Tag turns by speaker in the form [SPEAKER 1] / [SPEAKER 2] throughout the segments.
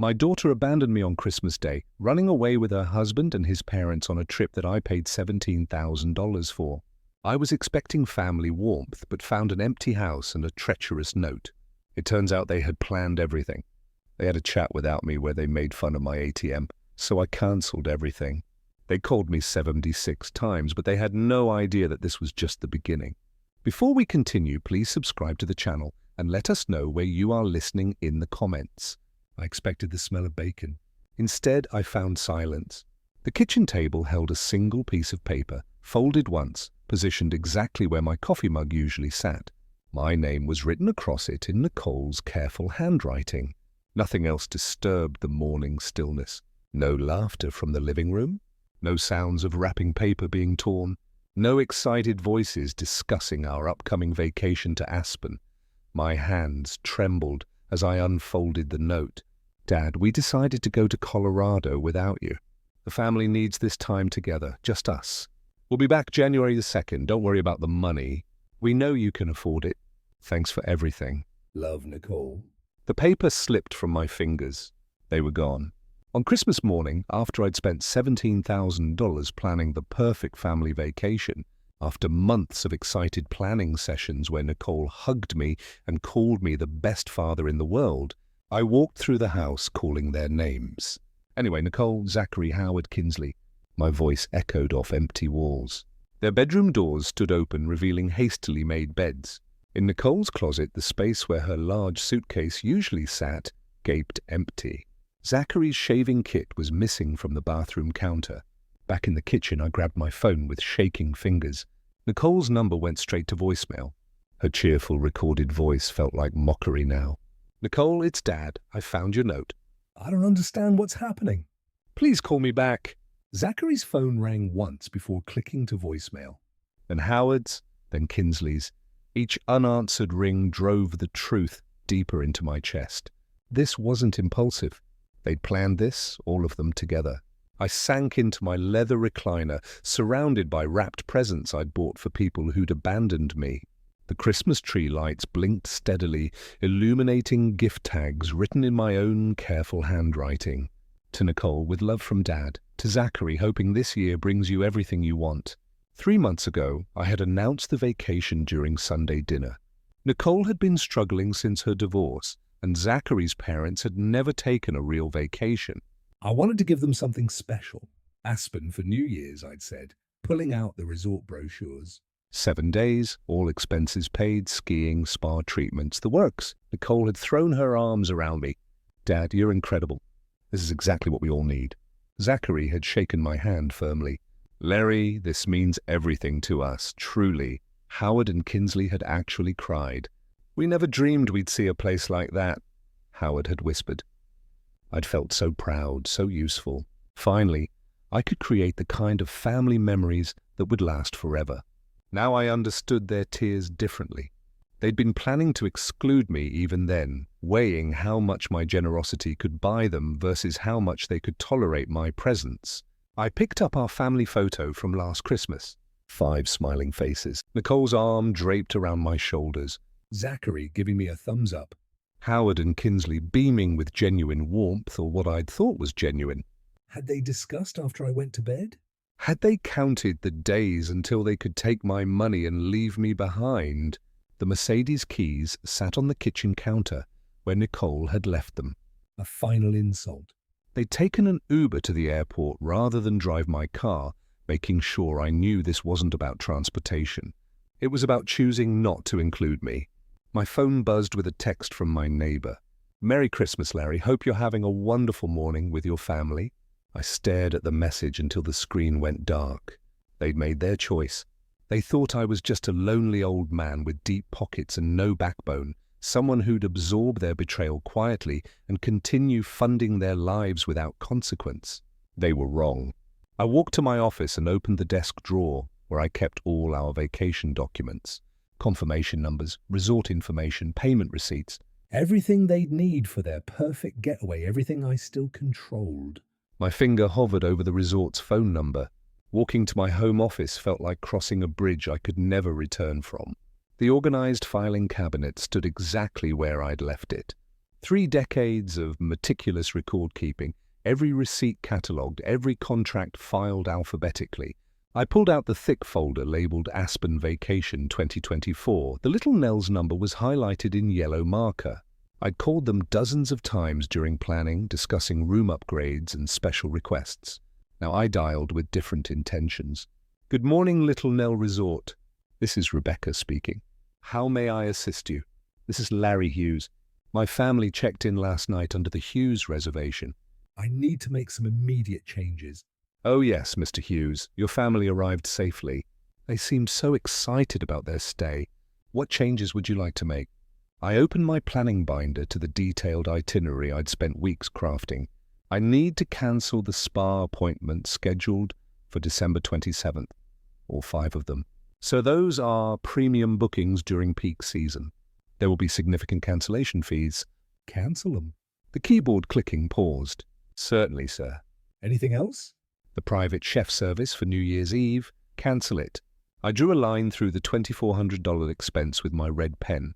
[SPEAKER 1] My daughter abandoned me on Christmas Day, running away with her husband and his parents on a trip that I paid $17,000 for. I was expecting family warmth, but found an empty house and a treacherous note. It turns out they had planned everything. They had a chat without me where they made fun of my ATM, so I cancelled everything. They called me 76 times, but they had no idea that this was just the beginning. Before we continue, please subscribe to the channel and let us know where you are listening in the comments. I expected the smell of bacon. Instead, I found silence. The kitchen table held a single piece of paper, folded once, positioned exactly where my coffee mug usually sat. My name was written across it in Nicole's careful handwriting. Nothing else disturbed the morning stillness. No laughter from the living room. No sounds of wrapping paper being torn. No excited voices discussing our upcoming vacation to Aspen. My hands trembled as I unfolded the note. Dad, we decided to go to Colorado without you. The family needs this time together, just us. We'll be back January the 2nd. Don't worry about the money. We know you can afford it. Thanks for everything. Love, Nicole. The paper slipped from my fingers. They were gone. On Christmas morning, after I'd spent $17,000 planning the perfect family vacation, after months of excited planning sessions where Nicole hugged me and called me the best father in the world, I walked through the house calling their names. Anyway, Nicole, Zachary, Howard, Kinsley. My voice echoed off empty walls. Their bedroom doors stood open, revealing hastily made beds. In Nicole's closet, the space where her large suitcase usually sat gaped empty. Zachary's shaving kit was missing from the bathroom counter. Back in the kitchen, I grabbed my phone with shaking fingers. Nicole's number went straight to voicemail. Her cheerful recorded voice felt like mockery now. Nicole, it's Dad. I found your note. I don't understand what's happening. Please call me back. Zachary's phone rang once before clicking to voicemail. Then Howard's, then Kinsley's. Each unanswered ring drove the truth deeper into my chest. This wasn't impulsive. They'd planned this, all of them together. I sank into my leather recliner, surrounded by wrapped presents I'd bought for people who'd abandoned me. The Christmas tree lights blinked steadily, illuminating gift tags written in my own careful handwriting. To Nicole, with love from Dad. To Zachary, hoping this year brings you everything you want. 3 months ago, I had announced the vacation during Sunday dinner. Nicole had been struggling since her divorce, and Zachary's parents had never taken a real vacation. I wanted to give them something special. Aspen for New Year's, I'd said, pulling out the resort brochures. 7 days, all expenses paid, skiing, spa treatments, the works. Nicole had thrown her arms around me. Dad, you're incredible. This is exactly what we all need. Zachary had shaken my hand firmly. Larry, this means everything to us, truly. Howard and Kinsley had actually cried. We never dreamed we'd see a place like that, Howard had whispered. I'd felt so proud, so useful. Finally, I could create the kind of family memories that would last forever. Now I understood their tears differently. They'd been planning to exclude me even then, weighing how much my generosity could buy them versus how much they could tolerate my presence. I picked up our family photo from last Christmas. 5 smiling faces. Nicole's arm draped around my shoulders. Zachary giving me a thumbs up. Howard and Kinsley beaming with genuine warmth, or what I'd thought was genuine. Had they discussed after I went to bed? Had they counted the days until they could take my money and leave me behind? The Mercedes keys sat on the kitchen counter where Nicole had left them. A final insult. They'd taken an Uber to the airport rather than drive my car, making sure I knew this wasn't about transportation. It was about choosing not to include me. My phone buzzed with a text from my neighbor. Merry Christmas, Larry. Hope you're having a wonderful morning with your family. I stared at the message until the screen went dark. They'd made their choice. They thought I was just a lonely old man with deep pockets and no backbone, someone who'd absorb their betrayal quietly and continue funding their lives without consequence. They were wrong. I walked to my office and opened the desk drawer where I kept all our vacation documents. Confirmation numbers, resort information, payment receipts. Everything they'd need for their perfect getaway, everything I still controlled. My finger hovered over the resort's phone number. Walking to my home office felt like crossing a bridge I could never return from. The organized filing cabinet stood exactly where I'd left it. 3 decades of meticulous record-keeping, every receipt catalogued, every contract filed alphabetically. I pulled out the thick folder labeled Aspen Vacation 2024. The little Nell's number was highlighted in yellow marker. I'd called them dozens of times during planning, discussing room upgrades and special requests. Now I dialed with different intentions. Good morning, Little Nell Resort. This is Rebecca speaking. How may I assist you? This is Larry Hughes. My family checked in last night under the Hughes reservation.
[SPEAKER 2] I need to make some immediate changes.
[SPEAKER 1] Oh yes, Mr. Hughes. Your family arrived safely. They seemed so excited about their stay. What changes would you like to make? I opened my planning binder to the detailed itinerary I'd spent weeks crafting. I need to cancel the spa appointment scheduled for December 27th, all 5 of them. So those are premium bookings during peak season. There will be significant cancellation fees.
[SPEAKER 2] Cancel them.
[SPEAKER 1] The keyboard clicking paused. Certainly, sir.
[SPEAKER 2] Anything else?
[SPEAKER 1] The private chef service for New Year's Eve. Cancel it. I drew a line through the $2,400 expense with my red pen.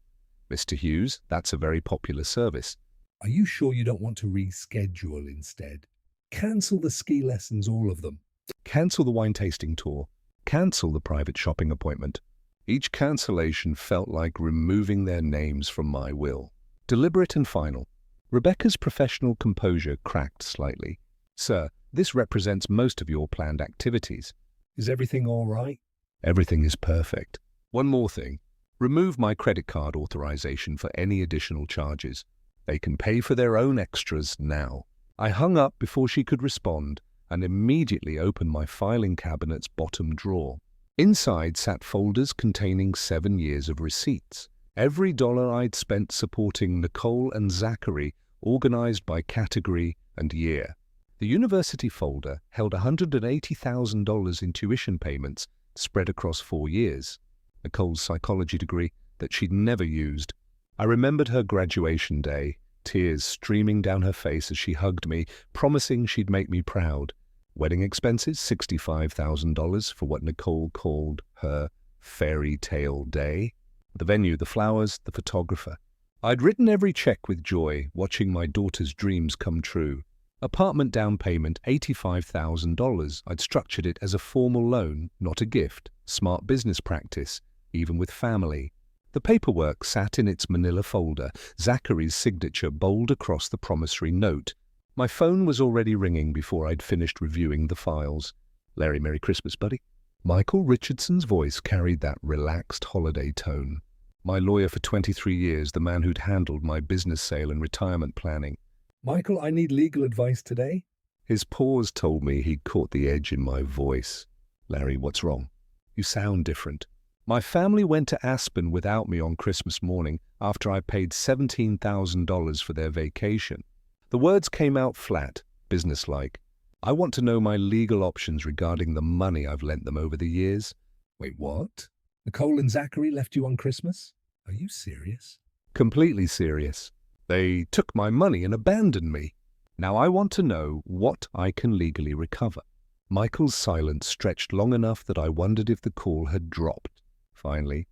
[SPEAKER 1] Mr. Hughes, that's a very popular service.
[SPEAKER 2] Are you sure you don't want to reschedule instead? Cancel the ski lessons, all of them.
[SPEAKER 1] Cancel the wine tasting tour. Cancel the private shopping appointment. Each cancellation felt like removing their names from my will. Deliberate and final. Rebecca's professional composure cracked slightly. Sir, this represents most of your planned activities.
[SPEAKER 2] Is everything all right?
[SPEAKER 1] Everything is perfect. One more thing. Remove my credit card authorization for any additional charges. They can pay for their own extras now. I hung up before she could respond and immediately opened my filing cabinet's bottom drawer. Inside sat folders containing 7 years of receipts. Every dollar I'd spent supporting Nicole and Zachary, organized by category and year. The university folder held $180,000 in tuition payments spread across 4 years. Nicole's psychology degree that she'd never used. I remembered her graduation day, tears streaming down her face as she hugged me, promising she'd make me proud. Wedding expenses, $65,000 for what Nicole called her fairy tale day. The venue, the flowers, the photographer. I'd written every check with joy, watching my daughter's dreams come true. Apartment down payment, $85,000. I'd structured it as a formal loan, not a gift. Smart business practice, even with family. The paperwork sat in its manila folder, Zachary's signature bold across the promissory note. My phone was already ringing before I'd finished reviewing the files. Larry, Merry Christmas, buddy. Michael Richardson's voice carried that relaxed holiday tone. My lawyer for 23 years, the man who'd handled my business sale and retirement planning.
[SPEAKER 2] Michael, I need legal advice today.
[SPEAKER 1] His pause told me he'd caught the edge in my voice. Larry, what's wrong? You sound different. My family went to Aspen without me on Christmas morning after I paid $17,000 for their vacation. The words came out flat, businesslike. I want to know my legal options regarding the money I've lent them over the years.
[SPEAKER 2] Wait, what? Nicole and Zachary left you on Christmas? Are you serious?
[SPEAKER 1] Completely serious. They took my money and abandoned me. Now I want to know what I can legally recover. Michael's silence stretched long enough that I wondered if the call had dropped. Finally,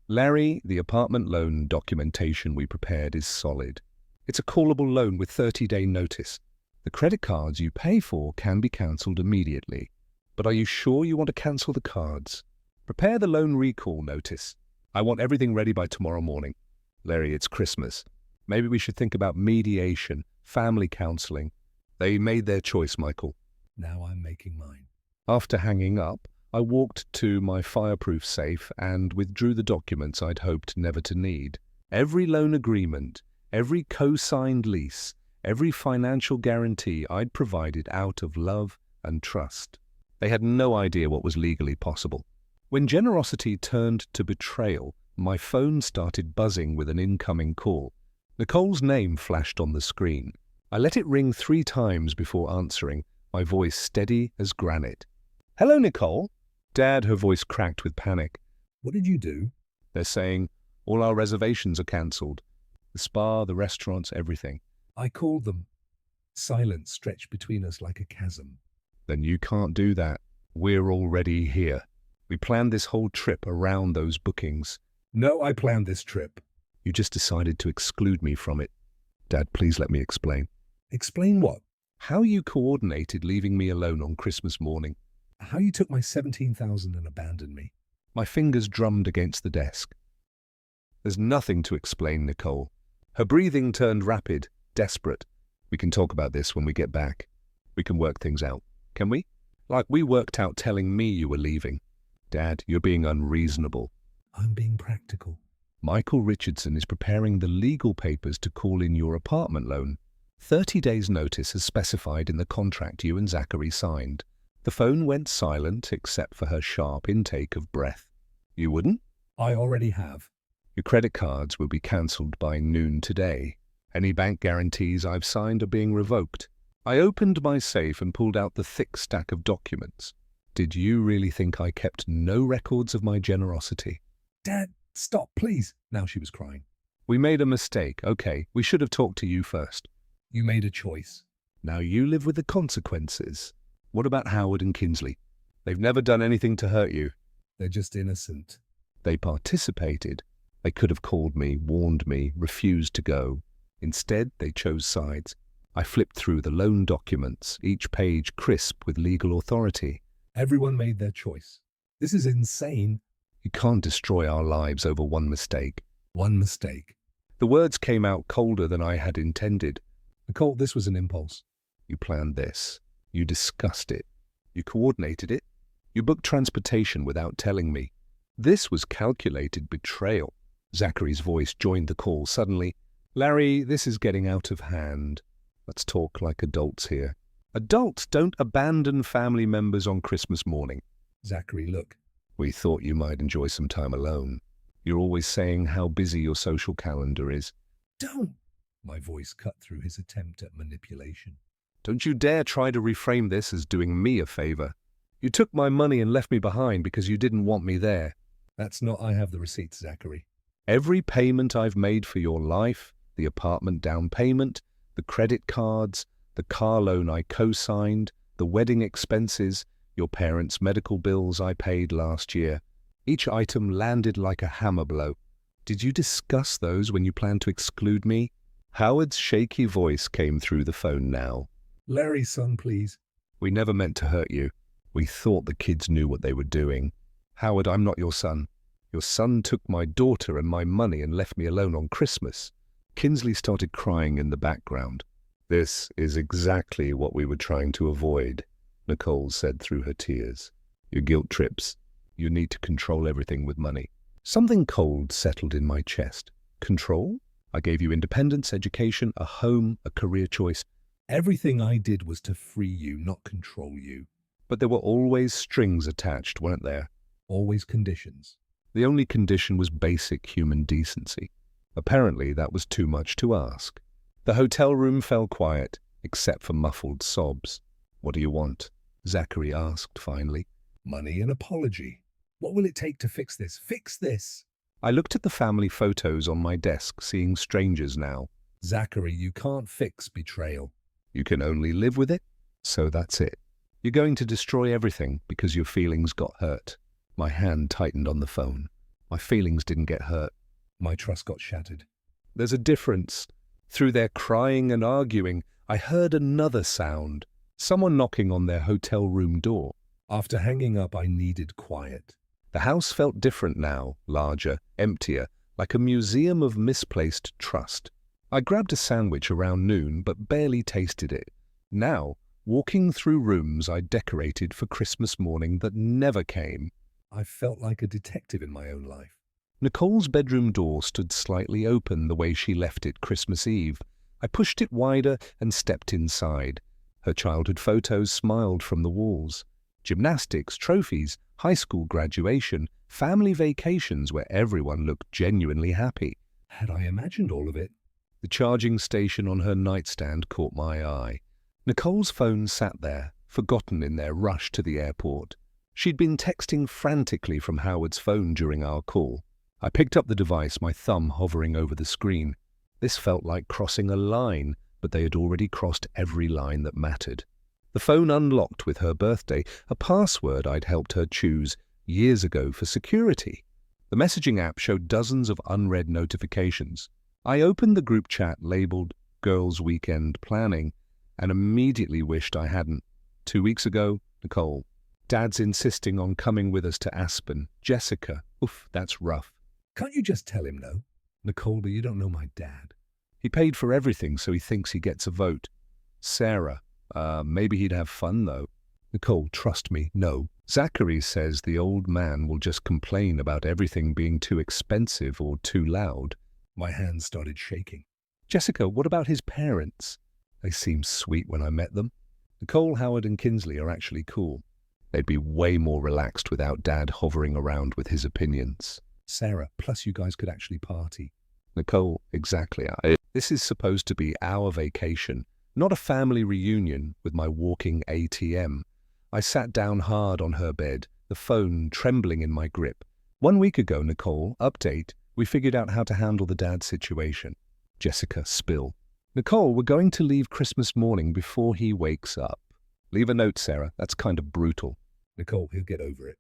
[SPEAKER 1] Larry, the apartment loan documentation we prepared is solid. It's a callable loan with 30-day notice. The credit cards you pay for can be cancelled immediately. But are you sure you want to cancel the cards? Prepare the loan recall notice. I want everything ready by tomorrow morning. Larry, it's Christmas. Maybe we should think about mediation, family counselling. They made their choice, Michael.
[SPEAKER 2] Now I'm making mine.
[SPEAKER 1] After hanging up, I walked to my fireproof safe and withdrew the documents I'd hoped never to need. Every loan agreement, every co-signed lease, every financial guarantee I'd provided out of love and trust. They had no idea what was legally possible. When generosity turned to betrayal, my phone started buzzing with an incoming call. Nicole's name flashed on the screen. I let it ring 3 times before answering, my voice steady as granite. Hello, Nicole. Dad, her voice cracked with panic.
[SPEAKER 2] What did you do?
[SPEAKER 1] They're saying all our reservations are cancelled. The spa, the restaurants, everything.
[SPEAKER 2] I called them. Silence stretched between us like a chasm.
[SPEAKER 1] Then you can't do that. We're already here. We planned this whole trip around those bookings.
[SPEAKER 2] No, I planned this trip.
[SPEAKER 1] You just decided to exclude me from it. Dad, please let me explain.
[SPEAKER 2] Explain what?
[SPEAKER 1] How you coordinated leaving me alone on Christmas morning.
[SPEAKER 2] How you took my 17,000 and abandoned me.
[SPEAKER 1] My fingers drummed against the desk. There's nothing to explain, Nicole. Her breathing turned rapid, desperate. We can talk about this when we get back. We can work things out, can we? Like we worked out telling me you were leaving. Dad, you're being unreasonable.
[SPEAKER 2] I'm being practical.
[SPEAKER 1] Michael Richardson is preparing the legal papers to call in your apartment loan. 30 days' notice as specified in the contract you and Zachary signed. The phone went silent except for her sharp intake of breath. You wouldn't?
[SPEAKER 2] I already have.
[SPEAKER 1] Your credit cards will be cancelled by noon today. Any bank guarantees I've signed are being revoked. I opened my safe and pulled out the thick stack of documents. Did you really think I kept no records of my generosity?
[SPEAKER 2] Dad, stop, please. Now she was crying.
[SPEAKER 1] We made a mistake. Okay, we should have talked to you first.
[SPEAKER 2] You made a choice.
[SPEAKER 1] Now you live with the consequences. What about Howard and Kinsley? They've never done anything to hurt you.
[SPEAKER 2] They're just innocent.
[SPEAKER 1] They participated. They could have called me, warned me, refused to go. Instead, they chose sides. I flipped through the loan documents, each page crisp with legal authority.
[SPEAKER 2] Everyone made their choice. This is insane.
[SPEAKER 1] You can't destroy our lives over one mistake.
[SPEAKER 2] One mistake.
[SPEAKER 1] The words came out colder than I had intended.
[SPEAKER 2] Nicole, this was an impulse.
[SPEAKER 1] You planned this. You discussed it. You coordinated it. You booked transportation without telling me. This was calculated betrayal. Zachary's voice joined the call suddenly. Larry, this is getting out of hand. Let's talk like adults here. Adults don't abandon family members on Christmas morning.
[SPEAKER 2] Zachary, look.
[SPEAKER 1] We thought you might enjoy some time alone. You're always saying how busy your social calendar is.
[SPEAKER 2] Don't. My voice cut through his attempt at manipulation.
[SPEAKER 1] Don't you dare try to reframe this as doing me a favor. You took my money and left me behind because you didn't want me there.
[SPEAKER 2] That's not I have the receipts, Zachary.
[SPEAKER 1] Every payment I've made for your life, the apartment down payment, the credit cards, the car loan I co-signed, the wedding expenses, your parents' medical bills I paid last year. Each item landed like a hammer blow. Did you discuss those when you planned to exclude me? Howard's shaky voice came through the phone now.
[SPEAKER 2] Larry, son, please.
[SPEAKER 1] We never meant to hurt you. We thought the kids knew what they were doing. Howard, I'm not your son. Your son took my daughter and my money and left me alone on Christmas. Kinsley started crying in the background. This is exactly what we were trying to avoid, Nicole said through her tears. Your guilt trips. You need to control everything with money. Something cold settled in my chest. Control? I gave you independence, education, a home, a career choice.
[SPEAKER 2] Everything I did was to free you, not control you.
[SPEAKER 1] But there were always strings attached, weren't there?
[SPEAKER 2] Always conditions.
[SPEAKER 1] The only condition was basic human decency. Apparently, that was too much to ask. The hotel room fell quiet, except for muffled sobs. What do you want? Zachary asked finally.
[SPEAKER 2] Money and apology. What will it take to fix this? Fix this!
[SPEAKER 1] I looked at the family photos on my desk, seeing strangers now.
[SPEAKER 2] Zachary, you can't fix betrayal.
[SPEAKER 1] You can only live with it, so that's it. You're going to destroy everything because your feelings got hurt. My hand tightened on the phone. My feelings didn't get hurt.
[SPEAKER 2] My trust got shattered.
[SPEAKER 1] There's a difference. Through their crying and arguing, I heard another sound. Someone knocking on their hotel room door.
[SPEAKER 2] After hanging up, I needed quiet.
[SPEAKER 1] The house felt different now, larger, emptier, like a museum of misplaced trust. I grabbed a sandwich around noon, but barely tasted it. Now, walking through rooms I decorated for Christmas morning that never came.
[SPEAKER 2] I felt like a detective in my own life.
[SPEAKER 1] Nicole's bedroom door stood slightly open the way she left it Christmas Eve. I pushed it wider and stepped inside. Her childhood photos smiled from the walls. Gymnastics, trophies, high school graduation, family vacations where everyone looked genuinely happy.
[SPEAKER 2] Had I imagined all of it?
[SPEAKER 1] The charging station on her nightstand caught my eye. Nicole's phone sat there, forgotten in their rush to the airport. She'd been texting frantically from Howard's phone during our call. I picked up the device, my thumb hovering over the screen. This felt like crossing a line, but they had already crossed every line that mattered. The phone unlocked with her birthday, a password I'd helped her choose years ago for security. The messaging app showed dozens of unread notifications. I opened the group chat labeled girls' weekend planning, and immediately wished I hadn't. 2 weeks ago, Nicole. Dad's insisting on coming with us to Aspen. Jessica. Oof, that's rough.
[SPEAKER 2] Can't you just tell him no? Nicole, you don't know my dad.
[SPEAKER 1] He paid for everything, so he thinks he gets a vote. Sarah. Maybe he'd have fun, though.
[SPEAKER 2] Nicole, trust me, no.
[SPEAKER 1] Zachary says the old man will just complain about everything being too expensive or too loud.
[SPEAKER 2] My hands started shaking.
[SPEAKER 1] Jessica, what about his parents? They seemed sweet when I met them. Nicole, Howard, and Kinsley are actually cool. They'd be way more relaxed without Dad hovering around with his opinions.
[SPEAKER 2] Sarah, plus you guys could actually party.
[SPEAKER 1] Nicole, exactly. This is supposed to be our vacation, not a family reunion with my walking ATM. I sat down hard on her bed, the phone trembling in my grip. 1 week ago, Nicole, update, we figured out how to handle the dad situation. Jessica, spill. Nicole, we're going to leave Christmas morning before he wakes up. Leave a note, Sarah. That's kind of brutal.
[SPEAKER 2] Nicole, he'll get over it.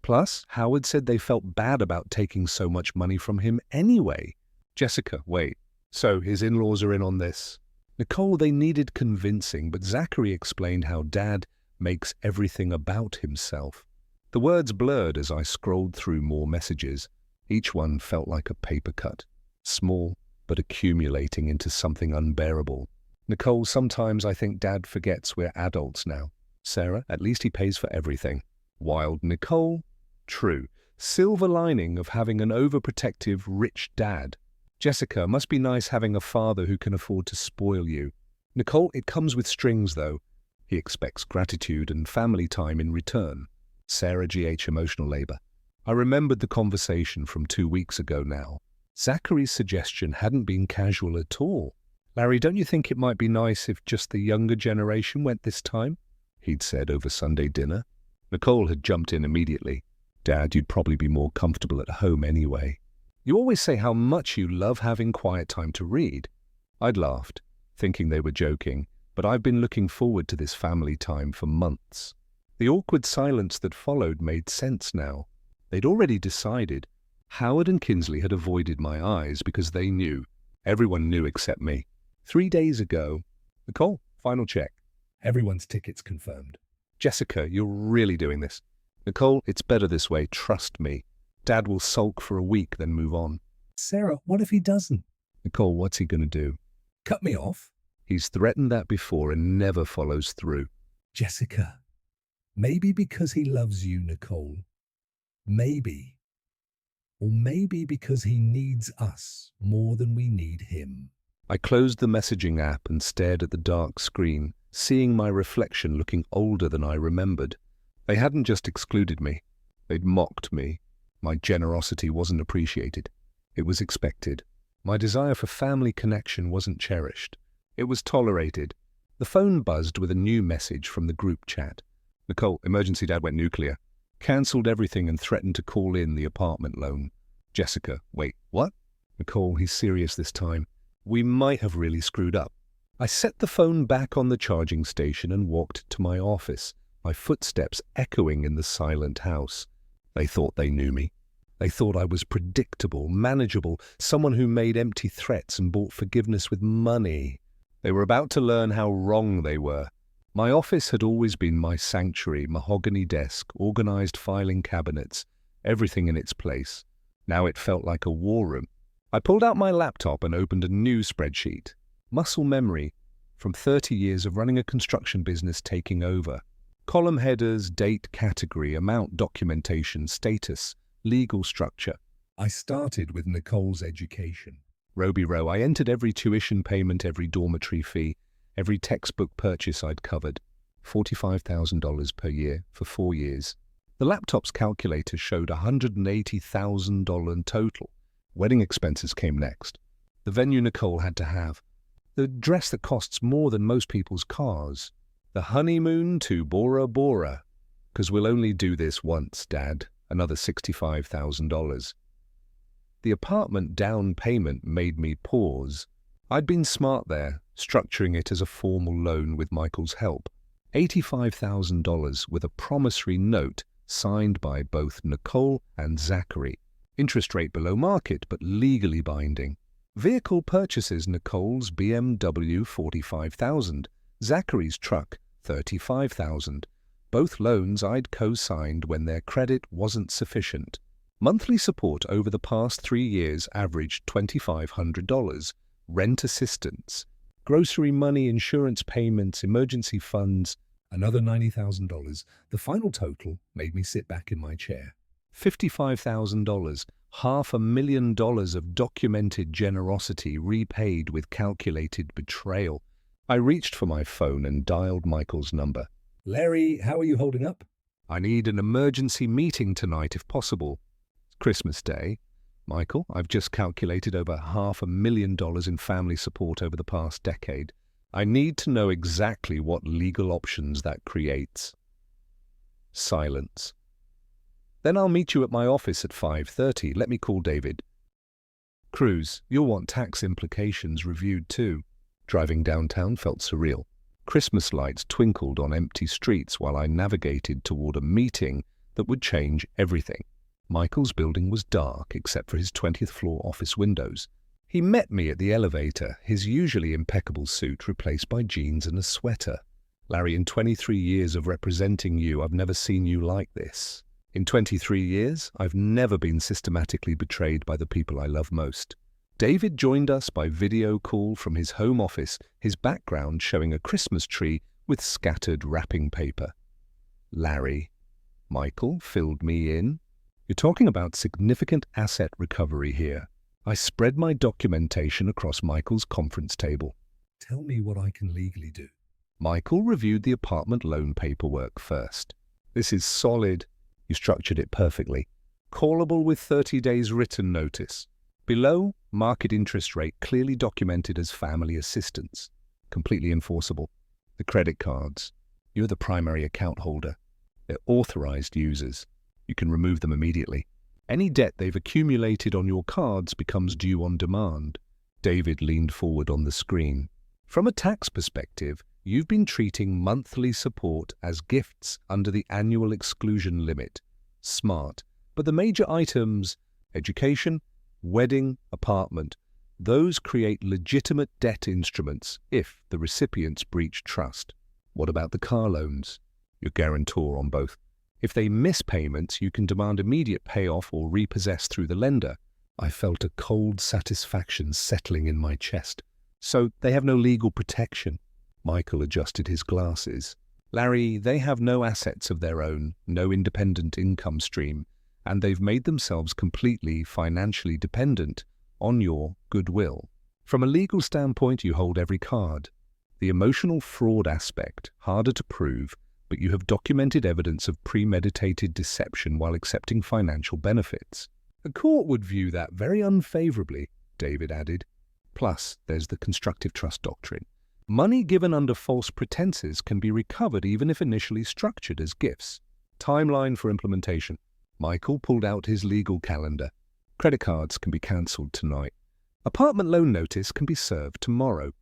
[SPEAKER 1] Plus, Howard said they felt bad about taking so much money from him anyway. Jessica, wait. So his in-laws are in on this? Nicole, they needed convincing, but Zachary explained how Dad makes everything about himself. The words blurred as I scrolled through more messages. Each one felt like a paper cut. Small, but accumulating into something unbearable. Nicole, sometimes I think Dad forgets we're adults now. Sarah, at least he pays for everything. Wild Nicole, true. Silver lining of having an overprotective, rich dad. Jessica, must be nice having a father who can afford to spoil you. Nicole, it comes with strings though. He expects gratitude and family time in return. Sarah, GH, emotional labor. I remembered the conversation from 2 weeks ago now. Zachary's suggestion hadn't been casual at all. Larry, don't you think it might be nice if just the younger generation went this time? He'd said over Sunday dinner. Nicole had jumped in immediately. Dad, you'd probably be more comfortable at home anyway. You always say how much you love having quiet time to read. I'd laughed, thinking they were joking, but I've been looking forward to this family time for months. The awkward silence that followed made sense now. They'd already decided. Howard and Kinsley had avoided my eyes because they knew. Everyone knew except me. 3 days ago. Nicole, final check.
[SPEAKER 2] Everyone's tickets confirmed.
[SPEAKER 1] Jessica, you're really doing this. Nicole, it's better this way, trust me. Dad will sulk for a week, then move on.
[SPEAKER 2] Sarah, what if he doesn't?
[SPEAKER 1] Nicole, what's he going to do?
[SPEAKER 2] Cut me off?
[SPEAKER 1] He's threatened that before and never follows through.
[SPEAKER 2] Jessica, maybe because he loves you, Nicole. Maybe. Or maybe because he needs us more than we need him.
[SPEAKER 1] I closed the messaging app and stared at the dark screen, seeing my reflection looking older than I remembered. They hadn't just excluded me. They'd mocked me. My generosity wasn't appreciated. It was expected. My desire for family connection wasn't cherished. It was tolerated. The phone buzzed with a new message from the group chat. Nicole, emergency dad went nuclear. Cancelled everything and threatened to call in the apartment loan. Jessica, wait, what? Nicole, he's serious this time. We might have really screwed up. I set the phone back on the charging station and walked to my office, my footsteps echoing in the silent house. They thought they knew me. They thought I was predictable, manageable, someone who made empty threats and bought forgiveness with money. They were about to learn how wrong they were. My office had always been my sanctuary, mahogany desk, organized filing cabinets, everything in its place. Now it felt like a war room. I pulled out my laptop and opened a new spreadsheet. Muscle memory from 30 years of running a construction business taking over. Column headers, date, category, amount, documentation, status, legal structure.
[SPEAKER 2] I started with Nicole's education.
[SPEAKER 1] Row by row, I entered every tuition payment, every dormitory fee, every textbook purchase I'd covered. $45,000 per year for 4 years. The laptop's calculator showed $180,000 total. Wedding expenses came next. The venue Nicole had to have. The dress that costs more than most people's cars. The honeymoon to Bora Bora. 'Cause we'll only do this once, Dad. Another $65,000. The apartment down payment made me pause. I'd been smart there, structuring it as a formal loan with Michael's help. $85,000 with a promissory note signed by both Nicole and Zachary. Interest rate below market, but legally binding. Vehicle purchases: Nicole's BMW 45,000, Zachary's truck 35,000. Both loans I'd co-signed when their credit wasn't sufficient. Monthly support over the past 3 years averaged $2,500. Rent assistance, grocery money, insurance payments, emergency funds,
[SPEAKER 2] Another $90,000. The final total made me sit back in my chair.
[SPEAKER 1] $55,000, $500,000 of documented generosity repaid with calculated betrayal. I reached for my phone and dialed Michael's number.
[SPEAKER 2] Larry, how are you holding up?
[SPEAKER 1] I need an emergency meeting tonight if possible. It's Christmas Day. Michael, I've just calculated over $500,000 in family support over the past decade. I need to know exactly what legal options that creates. Silence. Then I'll meet you at my office at 5:30. Let me call David. Cruz, you'll want tax implications reviewed too. Driving downtown felt surreal. Christmas lights twinkled on empty streets while I navigated toward a meeting that would change everything. Michael's building was dark except for his 20th floor office windows. He met me at the elevator, his usually impeccable suit replaced by jeans and a sweater. Larry, in 23 years of representing you, I've never seen you like this. In 23 years, I've never been systematically betrayed by the people I love most. David joined us by video call from his home office, his background showing a Christmas tree with scattered wrapping paper. Larry. Michael filled me in. You're talking about significant asset recovery here. I spread my documentation across Michael's conference table.
[SPEAKER 2] Tell me what I can legally do.
[SPEAKER 1] Michael reviewed the apartment loan paperwork first. This is solid. You structured it perfectly. Callable with 30 days written notice. Below, market interest rate clearly documented as family assistance. Completely enforceable. The credit cards. You're the primary account holder. They're authorized users. You can remove them immediately. Any debt they've accumulated on your cards becomes due on demand. David leaned forward on the screen. From a tax perspective, you've been treating monthly support as gifts under the annual exclusion limit. Smart. But the major items, education, wedding, apartment, those create legitimate debt instruments if the recipients breach trust. What about the car loans? You're guarantor on both. If they miss payments, you can demand immediate payoff or repossess through the lender. I felt a cold satisfaction settling in my chest. So they have no legal protection. Michael adjusted his glasses. Larry, they have no assets of their own, no independent income stream, and they've made themselves completely financially dependent on your goodwill. From a legal standpoint, you hold every card. The emotional fraud aspect, harder to prove, but you have documented evidence of premeditated deception while accepting financial benefits. A court would view that very unfavorably, David added. Plus, there's the constructive trust doctrine. Money given under false pretenses can be recovered even if initially structured as gifts. Timeline for implementation. Michael pulled out his legal calendar. Credit cards can be cancelled tonight. Apartment loan notice can be served tomorrow.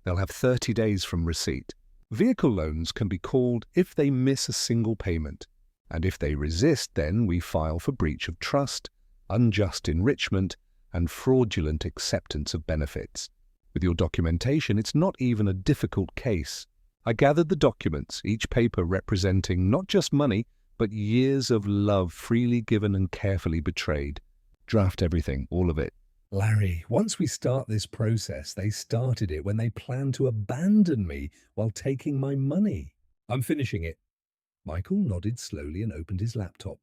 [SPEAKER 1] They'll have 30 days from receipt. Vehicle loans can be called if they miss a single payment. And if they resist, then we file for breach of trust, unjust enrichment, and fraudulent acceptance of benefits. With your documentation, it's not even a difficult case. I gathered the documents, each paper representing not just money, but years of love freely given and carefully betrayed. Draft everything, all of it.
[SPEAKER 2] Larry, once we start this process, they started it when they planned to abandon me while taking my money. I'm finishing it. Michael nodded slowly and opened his laptop.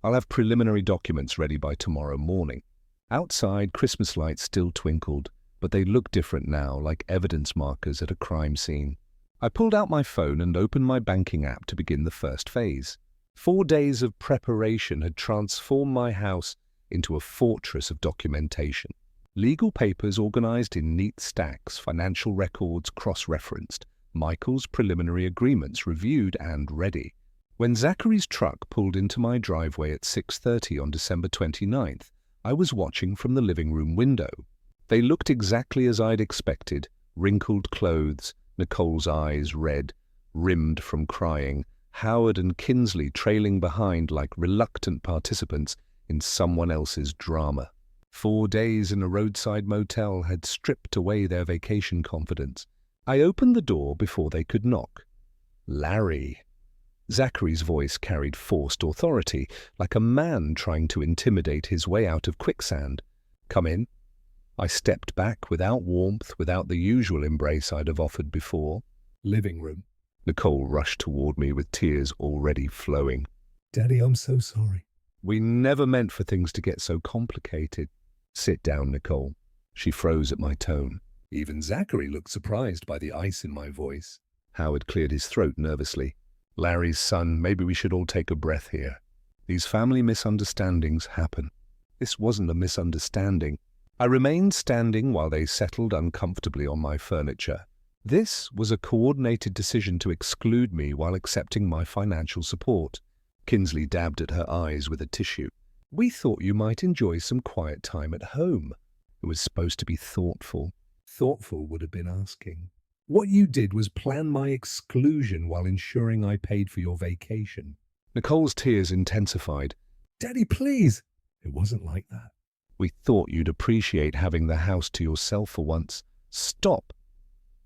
[SPEAKER 1] I'll have preliminary documents ready by tomorrow morning. Outside, Christmas lights still twinkled, but they looked different now, like evidence markers at a crime scene. I pulled out my phone and opened my banking app to begin the first phase. 4 days of preparation had transformed my house into a fortress of documentation. Legal papers organized in neat stacks, financial records cross-referenced, Michael's preliminary agreements reviewed and ready. When Zachary's truck pulled into my driveway at 6:30 on December 29th, I was watching from the living room window. They looked exactly as I'd expected, wrinkled clothes, Nicole's eyes red, rimmed from crying, Howard and Kinsley trailing behind like reluctant participants in someone else's drama. 4 days in a roadside motel had stripped away their vacation confidence. I opened the door before they could knock. Larry. Zachary's voice carried forced authority, like a man trying to intimidate his way out of quicksand. Come in. I stepped back without warmth, without the usual embrace I'd have offered before.
[SPEAKER 2] Living room.
[SPEAKER 1] Nicole rushed toward me with tears already flowing.
[SPEAKER 2] Daddy, I'm so sorry.
[SPEAKER 1] We never meant for things to get so complicated. Sit down, Nicole. She froze at my tone.
[SPEAKER 2] Even Zachary looked surprised by the ice in my voice.
[SPEAKER 1] Howard cleared his throat nervously. Larry's son, maybe we should all take a breath here. These family misunderstandings happen. This wasn't a misunderstanding. I remained standing while they settled uncomfortably on my furniture. This was a coordinated decision to exclude me while accepting my financial support. Kinsley dabbed at her eyes with a tissue. We thought you might enjoy some quiet time at home. It was supposed to be thoughtful.
[SPEAKER 2] Thoughtful would have been asking. What you did was plan my exclusion while ensuring I paid for your vacation.
[SPEAKER 1] Nicole's tears intensified.
[SPEAKER 2] Daddy, please! It wasn't like that.
[SPEAKER 1] We thought you'd appreciate having the house to yourself for once. Stop!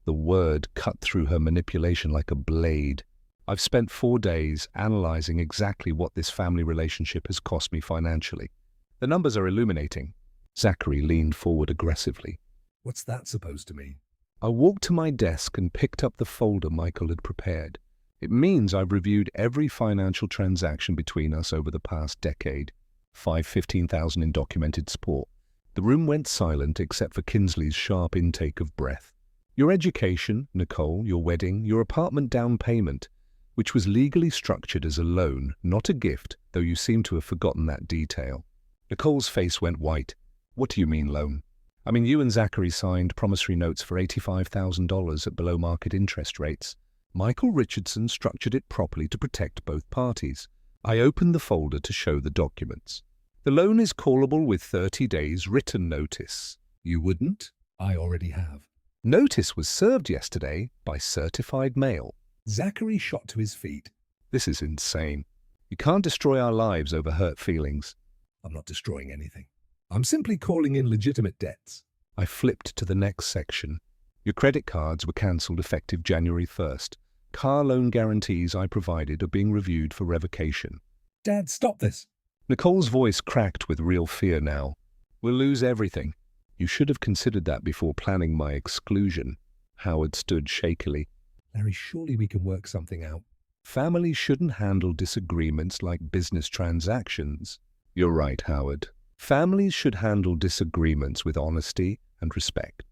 [SPEAKER 1] The word cut through her manipulation like a blade. I've spent 4 days analyzing exactly what this family relationship has cost me financially. The numbers are illuminating. Zachary leaned forward aggressively.
[SPEAKER 2] What's that supposed to mean?
[SPEAKER 1] I walked to my desk and picked up the folder Michael had prepared. It means I've reviewed every financial transaction between us over the past decade. 15,000 in documented support. The room went silent except for Kinsley's sharp intake of breath. Your education, Nicole, your wedding, your apartment down payment, which was legally structured as a loan, not a gift, though you seem to have forgotten that detail. Nicole's face went white. What do you mean, loan? I mean, you and Zachary signed promissory notes for $85,000 at below-market interest rates. Michael Richardson structured it properly to protect both parties. I opened the folder to show the documents. The loan is callable with 30 days written notice.
[SPEAKER 2] You wouldn't? I already have.
[SPEAKER 1] Notice was served yesterday by certified mail.
[SPEAKER 2] Zachary shot to his feet.
[SPEAKER 1] This is insane. You can't destroy our lives over hurt feelings.
[SPEAKER 2] I'm not destroying anything. I'm simply calling in legitimate debts.
[SPEAKER 1] I flipped to the next section. Your credit cards were cancelled effective January 1st. Car loan guarantees I provided are being reviewed for revocation.
[SPEAKER 2] Dad, stop this.
[SPEAKER 1] Nicole's voice cracked with real fear now. We'll lose everything. You should have considered that before planning my exclusion. Howard stood shakily.
[SPEAKER 2] Larry, surely we can work something out.
[SPEAKER 1] Families shouldn't handle disagreements like business transactions. You're right, Howard. Families should handle disagreements with honesty and respect.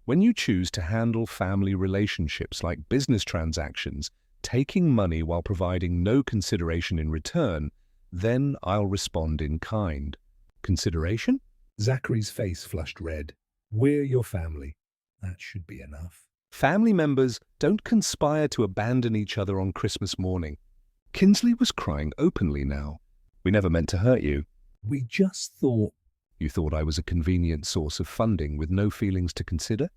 [SPEAKER 1] When you choose to handle family relationships like business transactions, taking money while providing no consideration in return, then I'll respond in kind. Consideration?
[SPEAKER 2] Zachary's face flushed red. We're your family. That should be enough.
[SPEAKER 1] Family members don't conspire to abandon each other on Christmas morning. Kinsley was crying openly now. We never meant to hurt you.
[SPEAKER 2] We just thought...
[SPEAKER 1] You thought I was a convenient source of funding with no feelings to consider?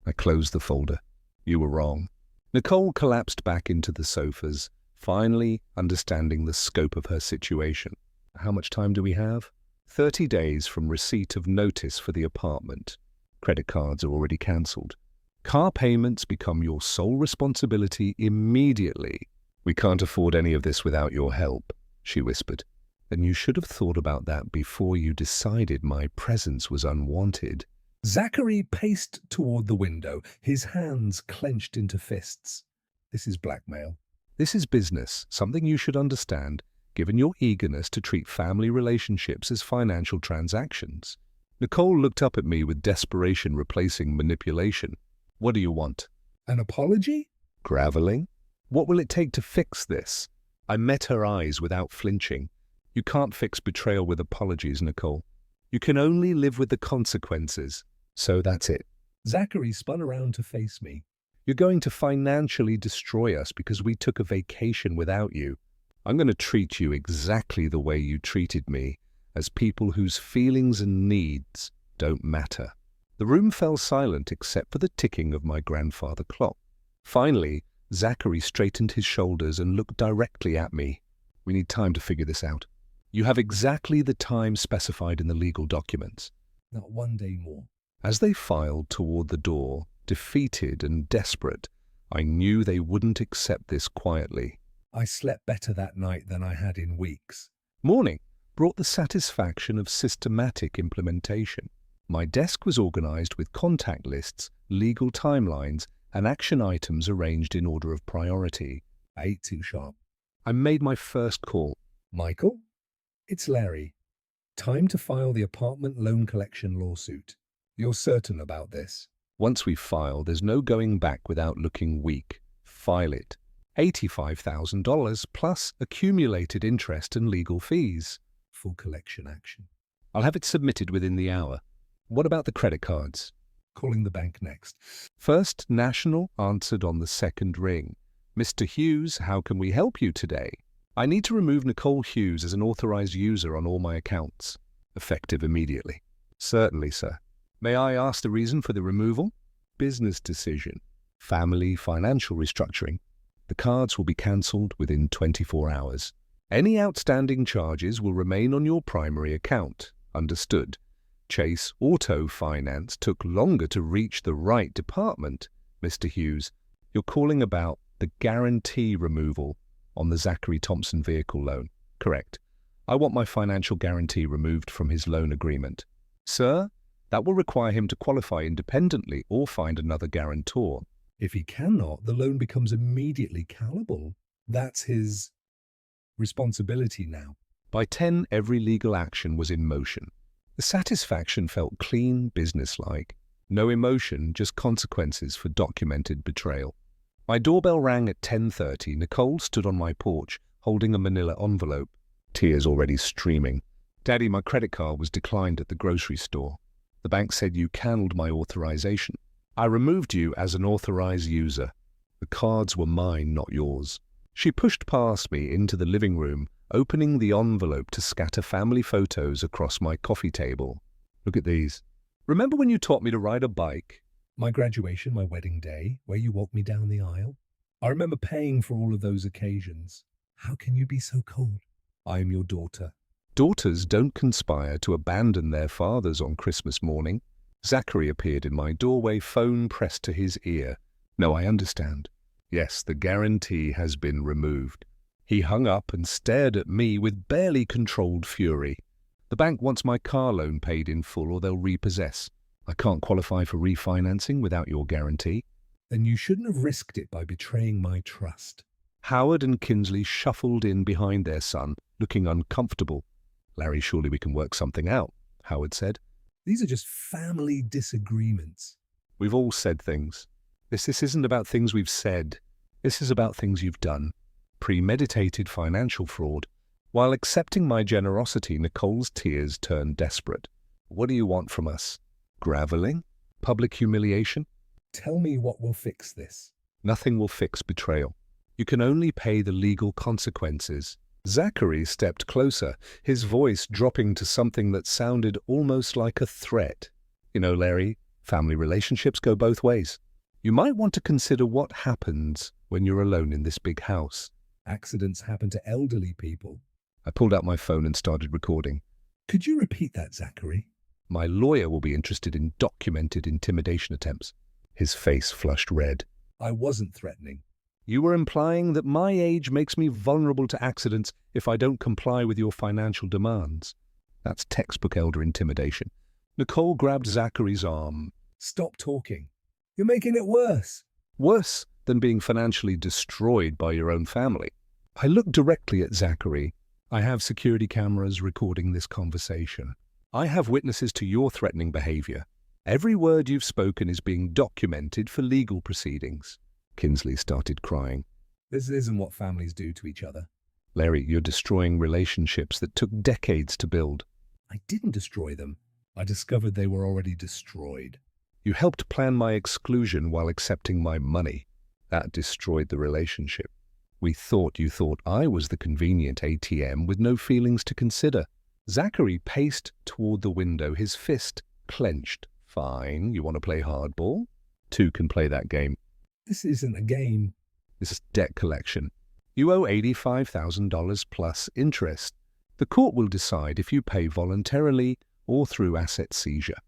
[SPEAKER 1] I closed the folder. You were wrong. Nicole collapsed back into the sofas, finally understanding the scope of her situation. How much time do we have? 30 days from receipt of notice for the apartment. Credit cards are already cancelled. Car payments become your sole responsibility immediately. We can't afford any of this without your help, she whispered. Then you should have thought about that before you decided my presence was unwanted.
[SPEAKER 2] Zachary paced toward the window, his hands clenched into fists. This is blackmail.
[SPEAKER 1] This is business, something you should understand, given your eagerness to treat family relationships as financial transactions. Nicole looked up at me with desperation replacing manipulation. What do you want?
[SPEAKER 2] An apology?
[SPEAKER 1] Graveling? What will it take to fix this? I met her eyes without flinching. You can't fix betrayal with apologies, Nicole. You can only live with the consequences. So that's it.
[SPEAKER 2] Zachary spun around to face me.
[SPEAKER 1] You're going to financially destroy us because we took a vacation without you. I'm going to treat you exactly the way you treated me, as people whose feelings and needs don't matter. The room fell silent except for the ticking of my grandfather clock. Finally, Zachary straightened his shoulders and looked directly at me. We need time to figure this out. You have exactly the time specified in the legal documents.
[SPEAKER 2] Not one day more.
[SPEAKER 1] As they filed toward the door, defeated and desperate, I knew they wouldn't accept this quietly.
[SPEAKER 2] I slept better that night than I had in weeks.
[SPEAKER 1] Morning brought the satisfaction of systematic implementation. My desk was organized with contact lists, legal timelines, and action items arranged in order of priority.
[SPEAKER 2] I ate too sharp.
[SPEAKER 1] I made my first call.
[SPEAKER 2] Michael? It's Larry. Time to file the apartment loan collection lawsuit. You're certain about this?
[SPEAKER 1] Once we file, there's no going back without looking weak. File it. $85,000 plus accumulated interest and legal fees.
[SPEAKER 2] Full collection action.
[SPEAKER 1] I'll have it submitted within the hour. What about the credit cards?
[SPEAKER 2] Calling the bank next.
[SPEAKER 1] First National answered on the second ring. Mr. Hughes, how can we help you today? I need to remove Nicole Hughes as an authorized user on all my accounts. Effective immediately. Certainly, sir. May I ask the reason for the removal? Business decision. Family financial restructuring. The cards will be cancelled within 24 hours. Any outstanding charges will remain on your primary account. Understood. Chase Auto Finance took longer to reach the right department. Mr. Hughes, you're calling about the guarantee removal on the Zachary Thompson vehicle loan. Correct. I want my financial guarantee removed from his loan agreement. Sir, that will require him to qualify independently or find another guarantor.
[SPEAKER 2] If he cannot, the loan becomes immediately callable. That's his responsibility now.
[SPEAKER 1] By 10, every legal action was in motion. The satisfaction felt clean, businesslike. No emotion, just consequences for documented betrayal. My doorbell rang at 10:30. Nicole stood on my porch, holding a manila envelope, tears already streaming. Daddy, my credit card was declined at the grocery store. The bank said you canceled my authorization. I removed you as an authorized user. The cards were mine, not yours. She pushed past me into the living room, opening the envelope to scatter family photos across my coffee table. Look at these. Remember when you taught me to ride a bike?
[SPEAKER 2] My graduation, my wedding day, where you walked me down the aisle. I remember paying for all of those occasions. How can you be so cold? I am your daughter.
[SPEAKER 1] Daughters don't conspire to abandon their fathers on Christmas morning. Zachary appeared in my doorway, phone pressed to his ear. No, I understand. Yes, the guarantee has been removed. He hung up and stared at me with barely controlled fury. The bank wants my car loan paid in full or they'll repossess. I can't qualify for refinancing without your guarantee.
[SPEAKER 2] Then you shouldn't have risked it by betraying my trust.
[SPEAKER 1] Howard and Kinsley shuffled in behind their son, looking uncomfortable. Larry, surely we can work something out, Howard said.
[SPEAKER 2] These are just family disagreements.
[SPEAKER 1] We've all said things. This isn't about things we've said. This is about things you've done. Premeditated financial fraud. While accepting my generosity, Nicole's tears turned desperate. What do you want from us? Graveling? Public humiliation?
[SPEAKER 2] Tell me what will fix this.
[SPEAKER 1] Nothing will fix betrayal. You can only pay the legal consequences. Zachary stepped closer, his voice dropping to something that sounded almost like a threat. You know, Larry, family relationships go both ways. You might want to consider what happens when you're alone in this big house.
[SPEAKER 2] Accidents happen to elderly people.
[SPEAKER 1] I pulled out my phone and started recording.
[SPEAKER 2] Could you repeat that, Zachary?
[SPEAKER 1] My lawyer will be interested in documented intimidation attempts. His face flushed red.
[SPEAKER 2] I wasn't threatening.
[SPEAKER 1] You were implying that my age makes me vulnerable to accidents if I don't comply with your financial demands. That's textbook elder intimidation. Nicole grabbed Zachary's arm.
[SPEAKER 2] Stop talking. You're making it worse.
[SPEAKER 1] Worse than being financially destroyed by your own family. I looked directly at Zachary. I have security cameras recording this conversation. I have witnesses to your threatening behavior. Every word you've spoken is being documented for legal proceedings. Kinsley started crying.
[SPEAKER 2] This isn't what families do to each other.
[SPEAKER 1] Larry, you're destroying relationships that took decades to build.
[SPEAKER 2] I didn't destroy them. I discovered they were already destroyed.
[SPEAKER 1] You helped plan my exclusion while accepting my money. That destroyed the relationship. We thought you thought I was the convenient ATM with no feelings to consider. Zachary paced toward the window, his fist clenched. Fine, you want to play hardball? Two can play that game.
[SPEAKER 2] This isn't a game.
[SPEAKER 1] This is debt collection. You owe $85,000 plus interest. The court will decide if you pay voluntarily or through asset seizure.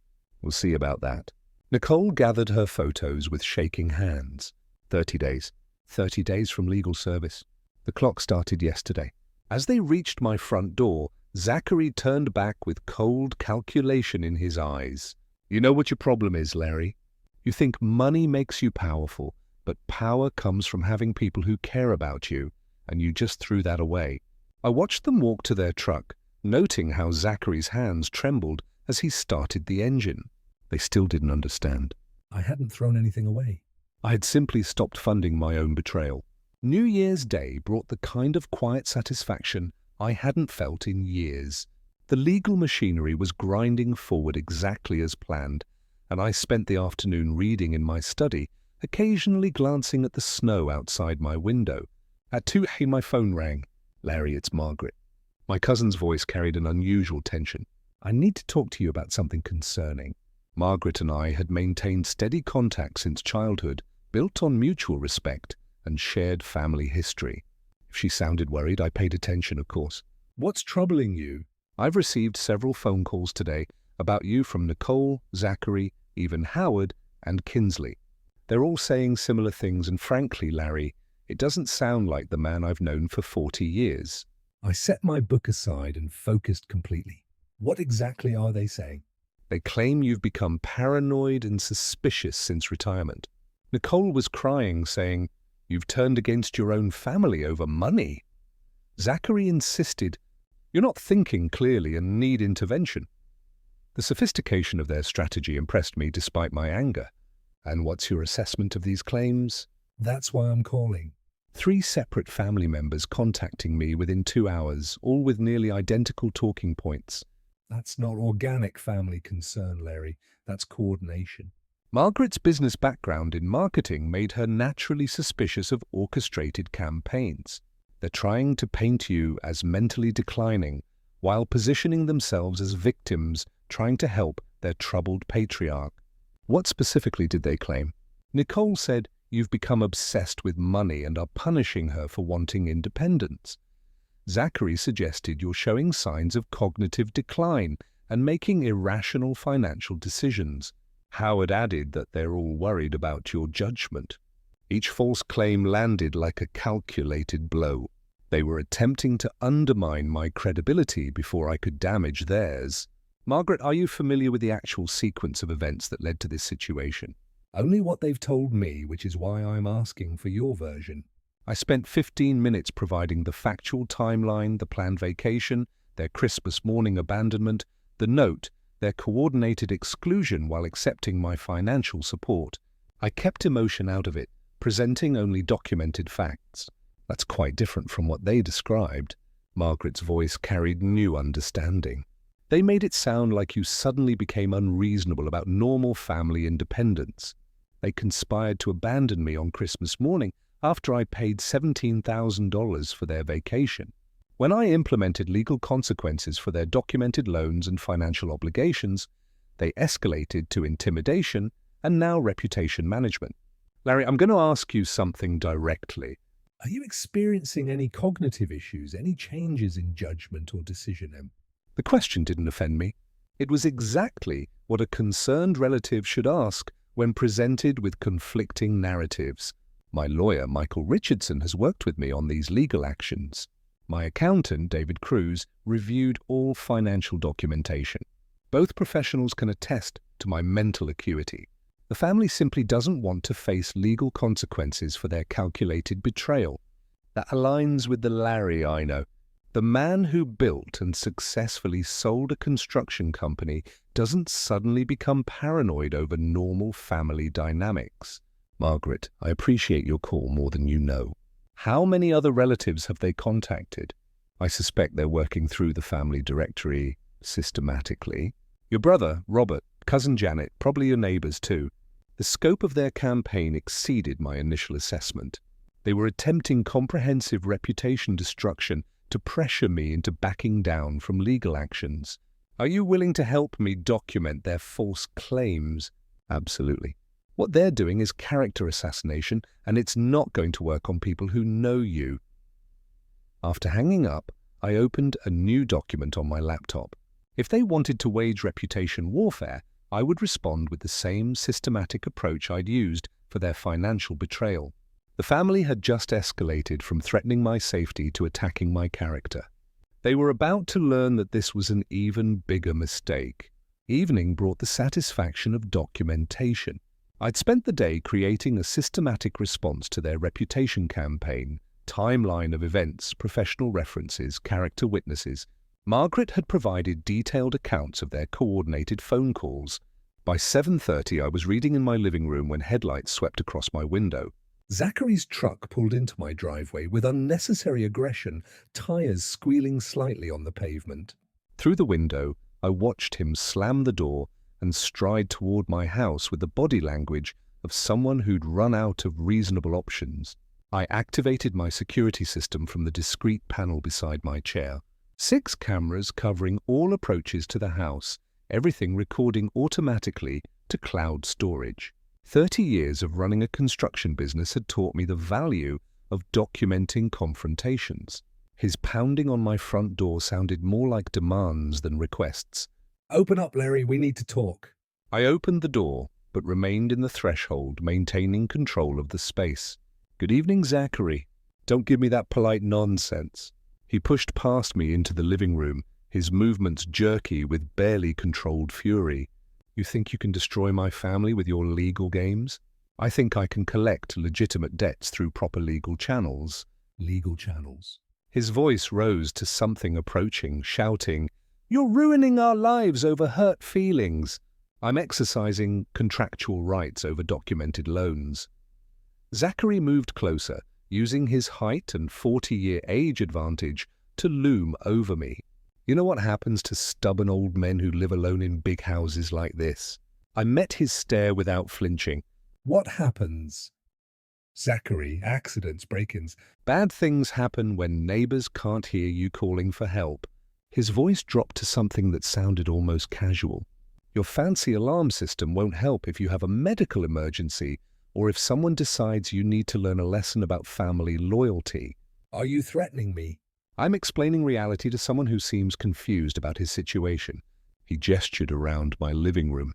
[SPEAKER 1] We'll see about that. Nicole gathered her photos with shaking hands. 30 days. 30 days from legal service. The clock started yesterday. As they reached my front door, Zachary turned back with cold calculation in his eyes. You know what your problem is, Larry? You think money makes you powerful, but power comes from having people who care about you, and you just threw that away. I watched them walk to their truck, noting how Zachary's hands trembled as he started the engine. They still didn't understand.
[SPEAKER 2] I hadn't thrown anything away.
[SPEAKER 1] I had simply stopped funding my own betrayal. New Year's Day brought the kind of quiet satisfaction I hadn't felt in years. The legal machinery was grinding forward exactly as planned, and I spent the afternoon reading in my study, occasionally glancing at the snow outside my window. At 2 a.m. my phone rang. Larry, it's Margaret. My cousin's voice carried an unusual tension. I need to talk to you about something concerning. Margaret and I had maintained steady contact since childhood, built on mutual respect and shared family history. If she sounded worried, I paid attention, of course.
[SPEAKER 2] What's troubling you?
[SPEAKER 1] I've received several phone calls today about you from Nicole, Zachary, even Howard, and Kinsley. They're all saying similar things, and frankly, Larry, it doesn't sound like the man I've known for 40 years.
[SPEAKER 2] I set my book aside and focused completely. What exactly are they saying?
[SPEAKER 1] They claim you've become paranoid and suspicious since retirement. Nicole was crying, saying, "You've turned against your own family over money." Zachary insisted, "You're not thinking clearly and need intervention." The sophistication of their strategy impressed me despite my anger. And what's your assessment of these claims?
[SPEAKER 2] That's why I'm calling.
[SPEAKER 1] 3 separate family members contacting me within 2 hours, all with nearly identical talking points.
[SPEAKER 2] That's not organic family concern, Larry. That's coordination.
[SPEAKER 1] Margaret's business background in marketing made her naturally suspicious of orchestrated campaigns. They're trying to paint you as mentally declining, while positioning themselves as victims trying to help their troubled patriarch. What specifically did they claim? Nicole said, "You've become obsessed with money and are punishing her for wanting independence." Zachary suggested you're showing signs of cognitive decline and making irrational financial decisions. Howard added that they're all worried about your judgment. Each false claim landed like a calculated blow. They were attempting to undermine my credibility before I could damage theirs. Margaret, are you familiar with the actual sequence of events that led to this situation?
[SPEAKER 2] Only what they've told me, which is why I'm asking for your version.
[SPEAKER 1] I spent 15 minutes providing the factual timeline, the planned vacation, their Christmas morning abandonment, the note, their coordinated exclusion while accepting my financial support. I kept emotion out of it, presenting only documented facts. That's quite different from what they described. Margaret's voice carried new understanding. They made it sound like you suddenly became unreasonable about normal family independence. They conspired to abandon me on Christmas morning after I paid $17,000 for their vacation. When I implemented legal consequences for their documented loans and financial obligations, they escalated to intimidation and now reputation management. Larry, I'm going to ask you something directly.
[SPEAKER 2] Are you experiencing any cognitive issues, any changes in judgment or decision?
[SPEAKER 1] The question didn't offend me. It was exactly what a concerned relative should ask when presented with conflicting narratives. My lawyer, Michael Richardson, has worked with me on these legal actions. My accountant, David Cruz, reviewed all financial documentation. Both professionals can attest to my mental acuity. The family simply doesn't want to face legal consequences for their calculated betrayal. That aligns with the Larry I know. The man who built and successfully sold a construction company doesn't suddenly become paranoid over normal family dynamics. Margaret, I appreciate your call more than you know. How many other relatives have they contacted? I suspect they're working through the family directory systematically. Your brother, Robert, cousin Janet, probably your neighbors too. The scope of their campaign exceeded my initial assessment. They were attempting comprehensive reputation destruction to pressure me into backing down from legal actions. Are you willing to help me document their false claims? Absolutely. What they're doing is character assassination, and it's not going to work on people who know you. After hanging up, I opened a new document on my laptop. If they wanted to wage reputation warfare, I would respond with the same systematic approach I'd used for their financial betrayal. The family had just escalated from threatening my safety to attacking my character. They were about to learn that this was an even bigger mistake. Evening brought the satisfaction of documentation. I'd spent the day creating a systematic response to their reputation campaign, timeline of events, professional references, character witnesses. Margaret had provided detailed accounts of their coordinated phone calls. By 7:30, I was reading in my living room when headlights swept across my window.
[SPEAKER 2] Zachary's truck pulled into my driveway with unnecessary aggression, tires squealing slightly on the pavement.
[SPEAKER 1] Through the window, I watched him slam the door and stride toward my house with the body language of someone who'd run out of reasonable options. I activated my security system from the discreet panel beside my chair. 6 cameras covering all approaches to the house, everything recording automatically to cloud storage. 30 years of running a construction business had taught me the value of documenting confrontations. His pounding on my front door sounded more like demands than requests.
[SPEAKER 2] "Open up, Larry, we need to talk."
[SPEAKER 1] I opened the door, but remained in the threshold, maintaining control of the space. "Good evening, Zachary. Don't give me that polite nonsense." He pushed past me into the living room, his movements jerky with barely controlled fury. "You think you can destroy my family with your legal games? I think I can collect legitimate debts through proper legal channels."
[SPEAKER 2] Legal channels.
[SPEAKER 1] His voice rose to something approaching, shouting, "You're ruining our lives over hurt feelings. I'm exercising contractual rights over documented loans." Zachary moved closer, using his height and 40-year age advantage to loom over me. You know what happens to stubborn old men who live alone in big houses like this? I met his stare without flinching.
[SPEAKER 2] "What happens?" "Zachary, accidents, break-ins."
[SPEAKER 1] "Bad things happen when neighbors can't hear you calling for help." His voice dropped to something that sounded almost casual. "Your fancy alarm system won't help if you have a medical emergency or if someone decides you need to learn a lesson about family loyalty."
[SPEAKER 2] "Are you threatening me?"
[SPEAKER 1] I'm explaining reality to someone who seems confused about his situation. He gestured around my living room.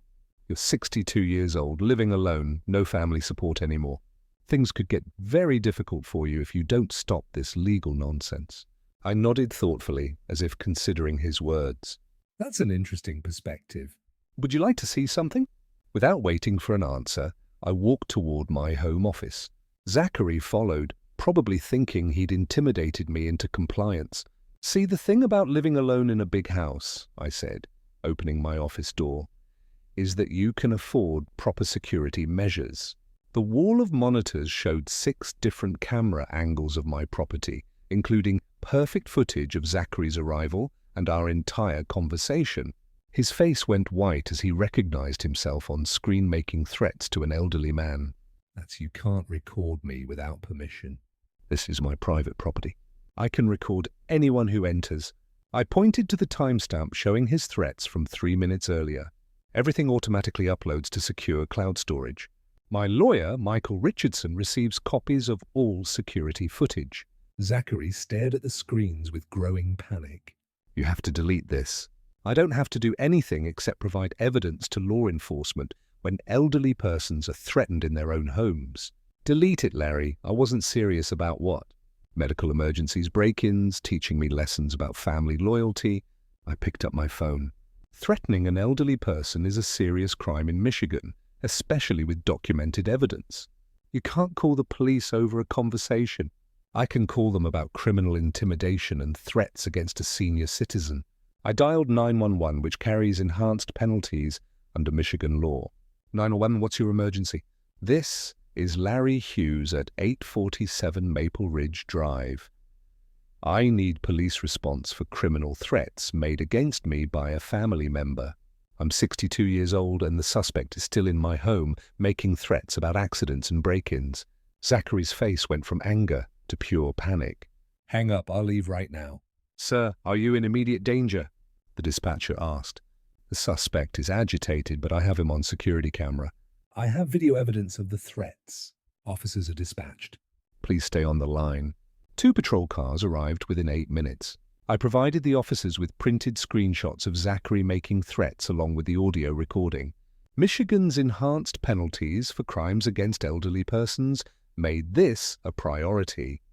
[SPEAKER 1] "You're 62 years old, living alone, no family support anymore. Things could get very difficult for you if you don't stop this legal nonsense." I nodded thoughtfully, as if considering his words.
[SPEAKER 2] "That's an interesting perspective."
[SPEAKER 1] "Would you like to see something?" Without waiting for an answer, I walked toward my home office. Zachary followed, probably thinking he'd intimidated me into compliance. "See, the thing about living alone in a big house," I said, opening my office door, "is that you can afford proper security measures." The wall of monitors showed 6 different camera angles of my property, including perfect footage of Zachary's arrival and our entire conversation. His face went white as he recognized himself on screen making threats to an elderly man.
[SPEAKER 2] "That's "You can't record me without permission."
[SPEAKER 1] "This is my private property. I can record anyone who enters." I pointed to the timestamp showing his threats from 3 minutes earlier. "Everything automatically uploads to secure cloud storage. My lawyer, Michael Richardson, receives copies of all security footage."
[SPEAKER 2] Zachary stared at the screens with growing panic.
[SPEAKER 1] "You have to delete this. I don't have to do anything except provide evidence to law enforcement when elderly persons are threatened in their own homes." "Delete it, Larry. I wasn't serious about what? Medical emergencies, break-ins, teaching me lessons about family loyalty." I picked up my phone. "Threatening an elderly person is a serious crime in Michigan, especially with documented evidence. You can't call the police over a conversation. I can call them about criminal intimidation and threats against a senior citizen." I dialed 911, which carries enhanced penalties under Michigan law. 911, what's your emergency?" "This is Larry Hughes at 847 Maple Ridge Drive. I need police response for criminal threats made against me by a family member. I'm 62 years old and the suspect is still in my home making threats about accidents and break-ins." Zachary's face went from anger to pure panic.
[SPEAKER 2] "Hang up, I'll leave right now."
[SPEAKER 1] "Sir, are you in immediate danger?" the dispatcher asked. "The suspect is agitated, but I have him on security camera."
[SPEAKER 2] "I have video evidence of the threats." Officers are dispatched.
[SPEAKER 1] "Please stay on the line." 2 patrol cars arrived within 8 minutes. I provided the officers with printed screenshots of Zachary making threats along with the audio recording. Michigan's enhanced penalties for crimes against elderly persons made this a priority.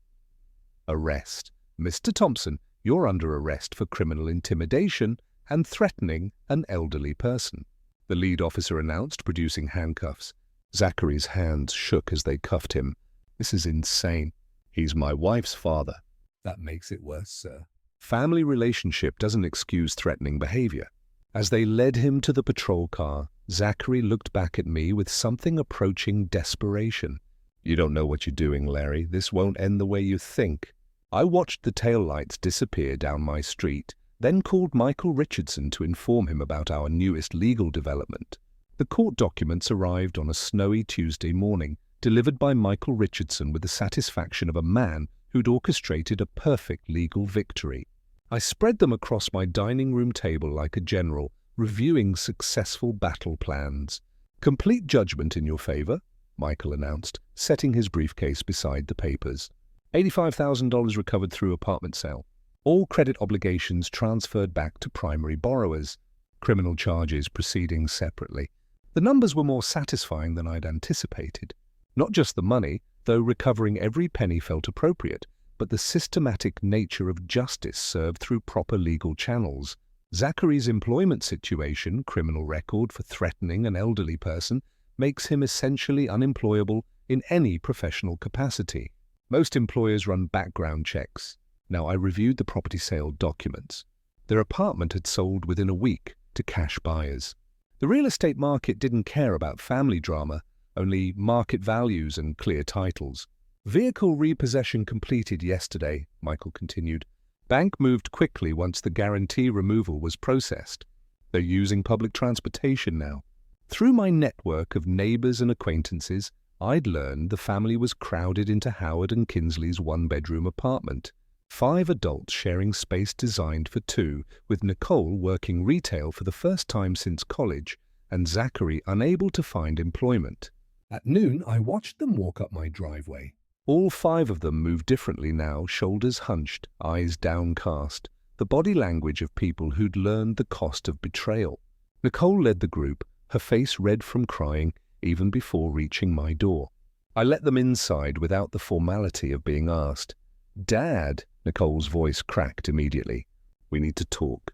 [SPEAKER 1] Arrest. Mr. Thompson, you're under arrest for criminal intimidation and threatening an elderly person. The lead officer announced, producing handcuffs. Zachary's hands shook as they cuffed him. This is insane. He's my wife's father.
[SPEAKER 2] That makes it worse, sir.
[SPEAKER 1] Family relationship doesn't excuse threatening behavior. As they led him to the patrol car, Zachary looked back at me with something approaching desperation. You don't know what you're doing, Larry. This won't end the way you think. I watched the taillights disappear down my street, then called Michael Richardson to inform him about our newest legal development. The court documents arrived on a snowy Tuesday morning, delivered by Michael Richardson with the satisfaction of a man who'd orchestrated a perfect legal victory. I spread them across my dining room table like a general, reviewing successful battle plans. Complete judgment in your favor, Michael announced, setting his briefcase beside the papers. $85,000 recovered through apartment sale. All credit obligations transferred back to primary borrowers. Criminal charges proceeding separately. The numbers were more satisfying than I'd anticipated. Not just the money, though recovering every penny felt appropriate, but the systematic nature of justice served through proper legal channels. Zachary's employment situation, criminal record for threatening an elderly person, makes him essentially unemployable in any professional capacity. Most employers run background checks. Now, I reviewed the property sale documents. Their apartment had sold within a week to cash buyers. The real estate market didn't care about family drama, only market values and clear titles. Vehicle repossession completed yesterday, Michael continued. Bank moved quickly once the guarantee removal was processed. They're using public transportation now. Through my network of neighbors and acquaintances, I'd learned the family was crowded into Howard and Kinsley's one-bedroom apartment. 5 adults sharing space designed for 2, with Nicole working retail for the first time since college, and Zachary unable to find employment.
[SPEAKER 2] At noon, I watched them walk up my driveway.
[SPEAKER 1] All 5 of them moved differently now, shoulders hunched, eyes downcast, the body language of people who'd learned the cost of betrayal. Nicole led the group, her face red from crying, even before reaching my door. I let them inside without the formality of being asked. "Dad," Nicole's voice cracked immediately. "We need to talk."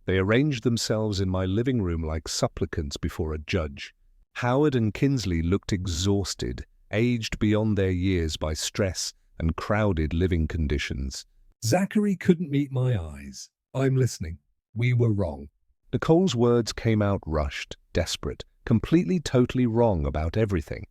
[SPEAKER 1] They arranged themselves in my living room like supplicants before a judge. Howard and Kinsley looked exhausted, aged beyond their years by stress and crowded living conditions.
[SPEAKER 2] Zachary couldn't meet my eyes. I'm listening. We were wrong.
[SPEAKER 1] Nicole's words came out rushed, desperate, completely totally wrong about everything.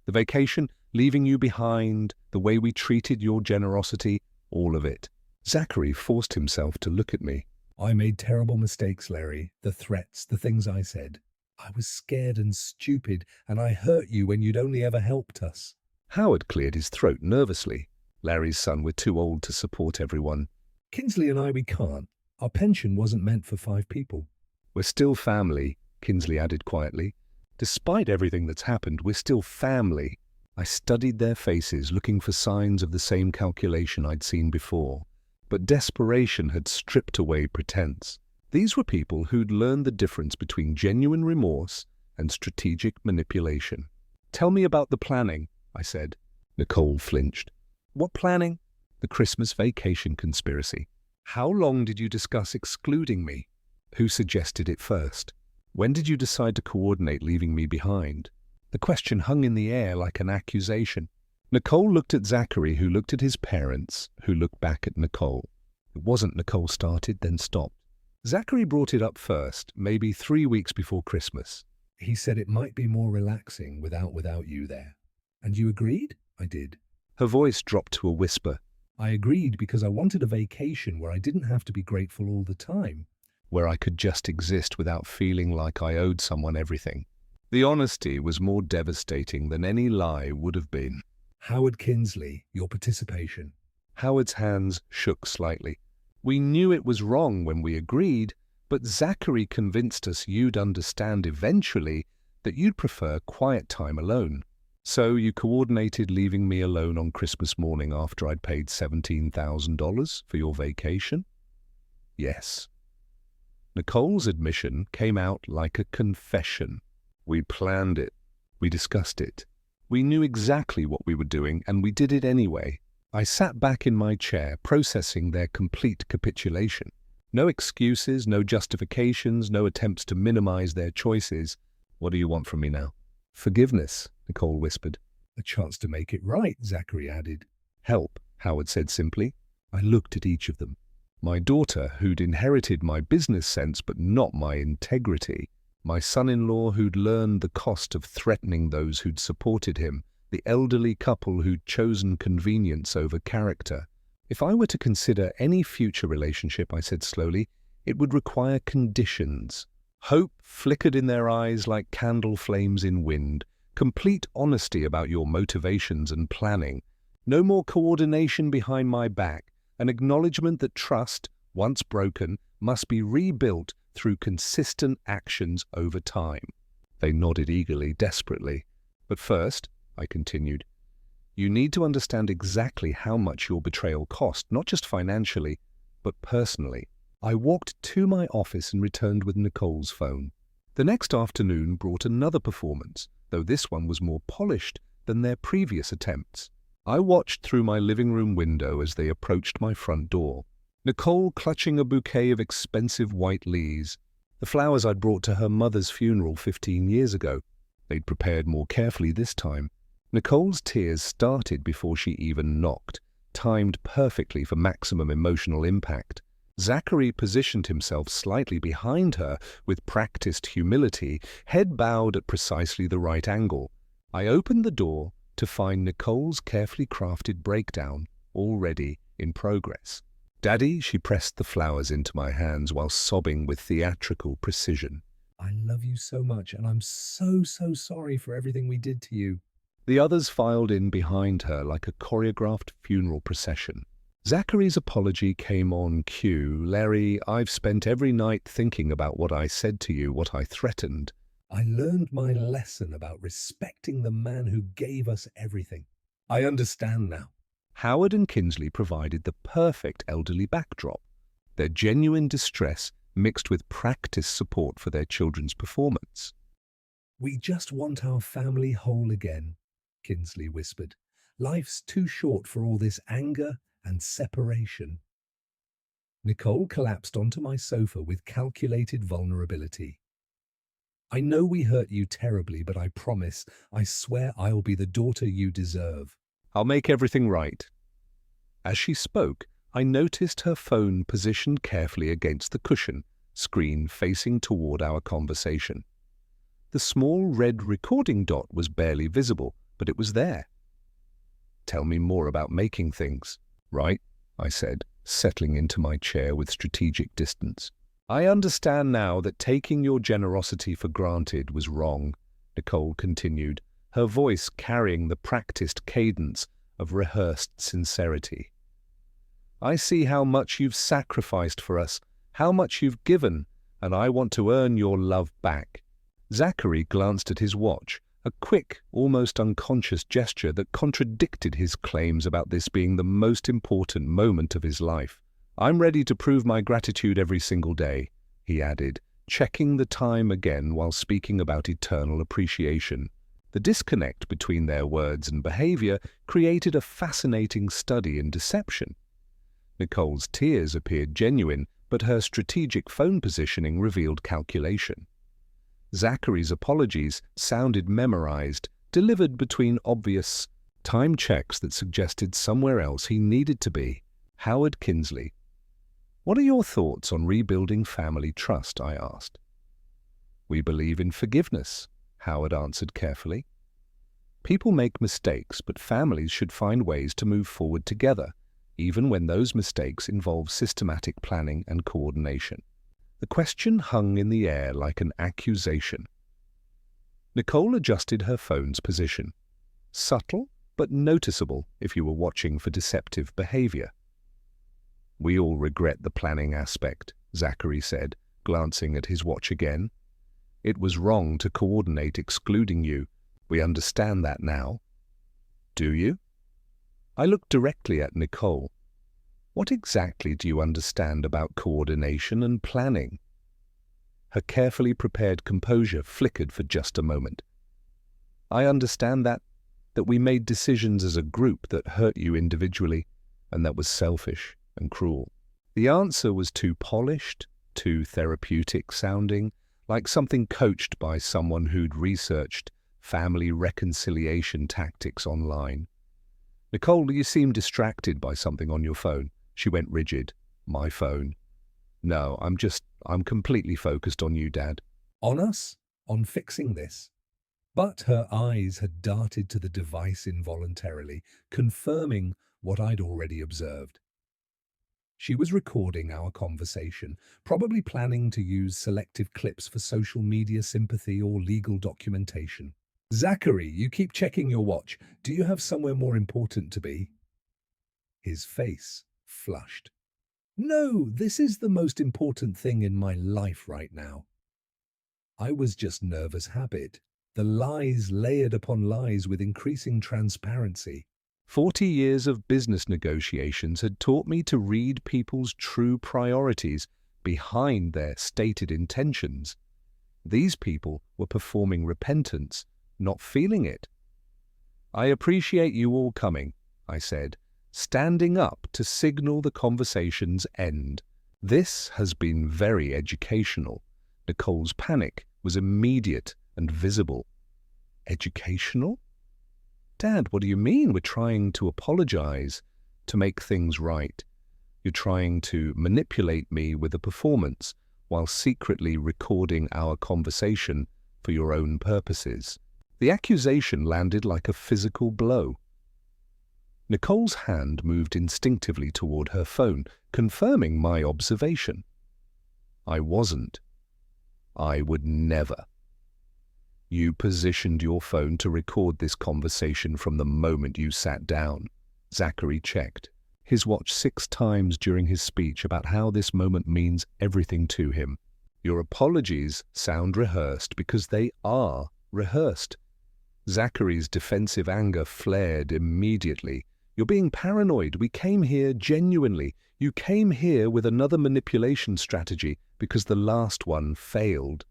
[SPEAKER 1] The vacation, leaving you behind, the way we treated your generosity, all of it. Zachary forced himself to look at me.
[SPEAKER 2] I made terrible mistakes, Larry. The threats, the things I said. I was scared and stupid, and I hurt you when you'd only ever helped us.
[SPEAKER 1] Howard cleared his throat nervously. Larry's son, we're too old to support everyone.
[SPEAKER 2] Kinsley and I, we can't. Our pension wasn't meant for 5 people.
[SPEAKER 1] We're still family, Kinsley added quietly. Despite everything that's happened, we're still family. I studied their faces, looking for signs of the same calculation I'd seen before. But desperation had stripped away pretense. These were people who'd learned the difference between genuine remorse and strategic manipulation. "Tell me about the planning," I said. Nicole flinched. "What planning?" "The Christmas vacation conspiracy." "How long did you discuss excluding me?" "Who suggested it first?" "When did you decide to coordinate leaving me behind?" The question hung in the air like an accusation. Nicole looked at Zachary, who looked at his parents, who looked back at Nicole. It wasn't Nicole started, then stopped. Zachary brought it up first, maybe 3 weeks before Christmas.
[SPEAKER 2] He said it might be more relaxing without you there. And you agreed? I did.
[SPEAKER 1] Her voice dropped to a whisper.
[SPEAKER 2] I agreed because I wanted a vacation where I didn't have to be grateful all the time.
[SPEAKER 1] Where I could just exist without feeling like I owed someone everything. The honesty was more devastating than any lie would have been.
[SPEAKER 2] Howard Kinsley, your participation.
[SPEAKER 1] Howard's hands shook slightly. We knew it was wrong when we agreed, but Zachary convinced us you'd understand eventually that you'd prefer quiet time alone. So you coordinated leaving me alone on Christmas morning after I'd paid $17,000 for your vacation? Yes. Nicole's admission came out like a confession. We planned it. We discussed it. We knew exactly what we were doing, and we did it anyway. I sat back in my chair, processing their complete capitulation. No excuses, no justifications, no attempts to minimize their choices. What do you want from me now? Forgiveness, Nicole whispered.
[SPEAKER 2] A chance to make it right, Zachary added.
[SPEAKER 1] Help, Howard said simply. I looked at each of them. My daughter, who'd inherited my business sense but not my integrity. My son-in-law, who'd learned the cost of threatening those who'd supported him. The elderly couple who'd chosen convenience over character. If I were to consider any future relationship, I said slowly, it would require conditions. Hope flickered in their eyes like candle flames in wind. Complete honesty about your motivations and planning. No more coordination behind my back. An acknowledgement that trust, once broken, must be rebuilt through consistent actions over time. They nodded eagerly, desperately. But first, I continued, you need to understand exactly how much your betrayal cost, not just financially, but personally. I walked to my office and returned with Nicole's phone. The next afternoon brought another performance, though this one was more polished than their previous attempts. I watched through my living room window as they approached my front door. Nicole clutching a bouquet of expensive white lilies, the flowers I'd brought to her mother's funeral 15 years ago. They'd prepared more carefully this time. Nicole's tears started before she even knocked, timed perfectly for maximum emotional impact. Zachary positioned himself slightly behind her with practiced humility, head bowed at precisely the right angle. I opened the door to find Nicole's carefully crafted breakdown already in progress. Daddy, she pressed the flowers into my hands while sobbing with theatrical precision.
[SPEAKER 2] I love you so much, and I'm so sorry for everything we did to you.
[SPEAKER 1] The others filed in behind her like a choreographed funeral procession. Zachary's apology came on cue. Larry, I've spent every night thinking about what I said to you, what I threatened.
[SPEAKER 2] I learned my lesson about respecting the man who gave us everything. I understand now.
[SPEAKER 1] Howard and Kinsley provided the perfect elderly backdrop. Their genuine distress mixed with practiced support for their children's performance.
[SPEAKER 2] We just want our family whole again, Kinsley whispered. Life's too short for all this anger and separation. Nicole collapsed onto my sofa with calculated vulnerability. I know we hurt you terribly, but I promise, I swear I'll be the daughter you deserve.
[SPEAKER 1] I'll make everything right. As she spoke, I noticed her phone positioned carefully against the cushion, screen facing toward our conversation. The small red recording dot was barely visible, but it was there. Tell me more about making things, right? I said, settling into my chair with strategic distance. I understand now that taking your generosity for granted was wrong, Nicole continued, her voice carrying the practiced cadence of rehearsed sincerity. I see how much you've sacrificed for us, how much you've given, and I want to earn your love back. Zachary glanced at his watch, a quick, almost unconscious gesture that contradicted his claims about this being the most important moment of his life. I'm ready to prove my gratitude every single day, he added, checking the time again while speaking about eternal appreciation. The disconnect between their words and behavior created a fascinating study in deception. Nicole's tears appeared genuine, but her strategic phone positioning revealed calculation. Zachary's apologies sounded memorized, delivered between obvious time checks that suggested somewhere else he needed to be. Howard Kinsley. What are your thoughts on rebuilding family trust? I asked. We believe in forgiveness, Howard answered carefully. People make mistakes, but families should find ways to move forward together, even when those mistakes involve systematic planning and coordination. The question hung in the air like an accusation. Nicole adjusted her phone's position. Subtle, but noticeable if you were watching for deceptive behavior. We all regret the planning aspect, Zachary said, glancing at his watch again. It was wrong to coordinate excluding you. We understand that now. Do you? I looked directly at Nicole. What exactly do you understand about coordination and planning? Her carefully prepared composure flickered for just a moment. I understand that we made decisions as a group that hurt you individually, and that was selfish and cruel. The answer was too polished, too therapeutic sounding, like something coached by someone who'd researched family reconciliation tactics online. Nicole, you seem distracted by something on your phone. She went rigid. My phone. No, I'm completely focused on you, Dad.
[SPEAKER 2] On us? On fixing this? But her eyes had darted to the device involuntarily, confirming what I'd already observed. She was recording our conversation, probably planning to use selective clips for social media sympathy or legal documentation. Zachary, you keep checking your watch. Do you have somewhere more important to be? His face flushed. No, this is the most important thing in my life right now. I was just nervous habit. The lies layered upon lies with increasing transparency.
[SPEAKER 1] 40 years of business negotiations had taught me to read people's true priorities behind their stated intentions. These people were performing repentance, not feeling it. I appreciate you all coming, I said, standing up to signal the conversation's end. This has been very educational. Nicole's panic was immediate and visible. Educational? Dad, what do you mean? We're trying to apologize, to make things right. You're trying to manipulate me with a performance while secretly recording our conversation for your own purposes. The accusation landed like a physical blow. Nicole's hand moved instinctively toward her phone, confirming my observation. I wasn't. I would never. You positioned your phone to record this conversation from the moment you sat down. Zachary checked his watch 6 times during his speech about how this moment means everything to him. Your apologies sound rehearsed because they are rehearsed. Zachary's defensive anger flared immediately. You're being paranoid. We came here genuinely. You came here with another manipulation strategy because the last one failed.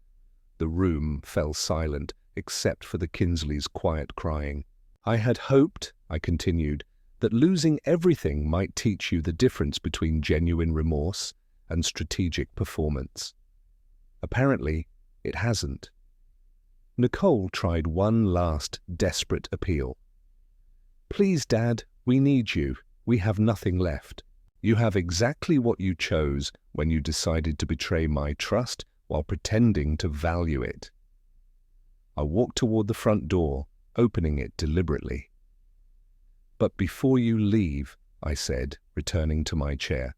[SPEAKER 1] The room fell silent, except for the Kinsleys' quiet crying. I had hoped, I continued, that losing everything might teach you the difference between genuine remorse and strategic performance. Apparently, it hasn't. Nicole tried one last desperate appeal. Please, Dad, we need you. We have nothing left. You have exactly what you chose when you decided to betray my trust while pretending to value it. I walked toward the front door, opening it deliberately. But before you leave, I said, returning to my chair,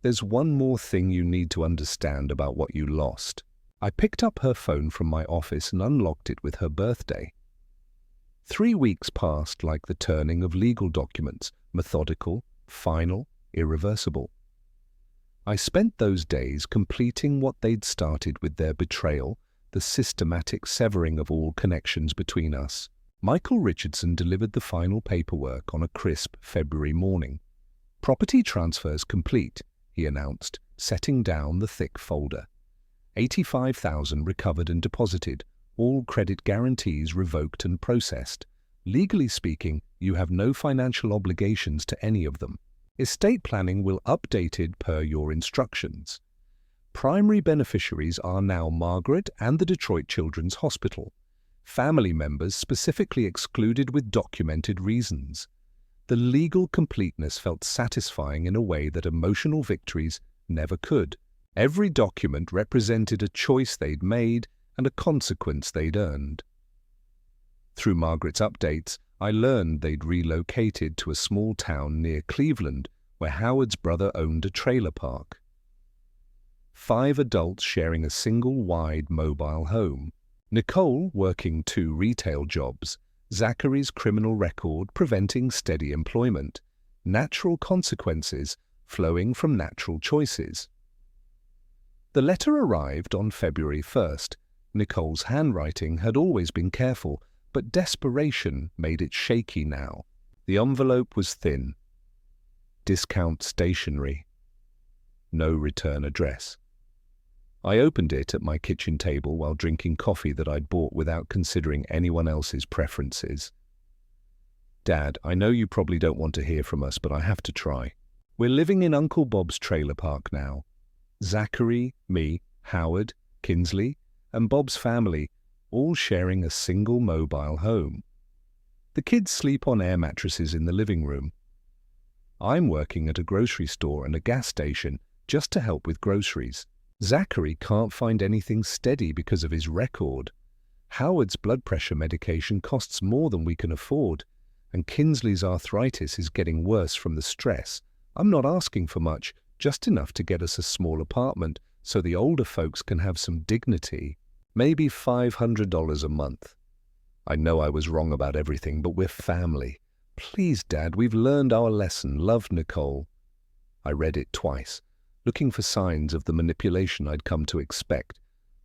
[SPEAKER 1] there's one more thing you need to understand about what you lost. I picked up her phone from my office and unlocked it with her birthday. 3 weeks passed like the turning of legal documents, methodical, final, irreversible. I spent those days completing what they'd started with their betrayal, the systematic severing of all connections between us. Michael Richardson delivered the final paperwork on a crisp February morning. Property transfers complete, he announced, setting down the thick folder. 85,000 recovered and deposited, all credit guarantees revoked and processed. Legally speaking, you have no financial obligations to any of them. Estate planning will updated per your instructions. Primary beneficiaries are now Margaret and the Detroit Children's Hospital. Family members specifically excluded with documented reasons. The legal completeness felt satisfying in a way that emotional victories never could. Every document represented a choice they'd made and a consequence they'd earned. Through Margaret's updates, I learned they'd relocated to a small town near Cleveland, where Howard's brother owned a trailer park. 5 adults sharing a single wide mobile home. Nicole working 2 retail jobs. Zachary's criminal record preventing steady employment. Natural consequences flowing from natural choices. The letter arrived on February 1st. Nicole's handwriting had always been careful, but desperation made it shaky now. The envelope was thin. Discount stationery. No return address. I opened it at my kitchen table while drinking coffee that I'd bought without considering anyone else's preferences. Dad, I know you probably don't want to hear from us, but I have to try. We're living in Uncle Bob's trailer park now. Zachary, me, Howard, Kinsley, and Bob's family all sharing a single mobile home. The kids sleep on air mattresses in the living room. I'm working at a grocery store and a gas station just to help with groceries. Zachary can't find anything steady because of his record. Howard's blood pressure medication costs more than we can afford, and Kinsley's arthritis is getting worse from the stress. I'm not asking for much, just enough to get us a small apartment so the older folks can have some dignity. Maybe $500 a month. I know I was wrong about everything, but we're family. Please, Dad, we've learned our lesson. Love, Nicole. I read it twice, looking for signs of the manipulation I'd come to expect,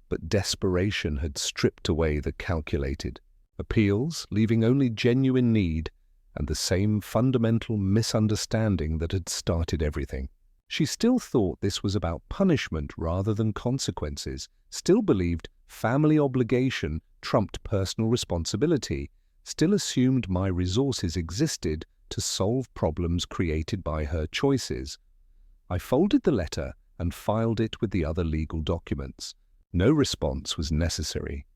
[SPEAKER 1] but desperation had stripped away the calculated appeals, leaving only genuine need and the same fundamental misunderstanding that had started everything. She still thought this was about punishment rather than consequences, still believed family obligation trumped personal responsibility, still assumed my resources existed to solve problems created by her choices. I folded the letter and filed it with the other legal documents. No response was necessary.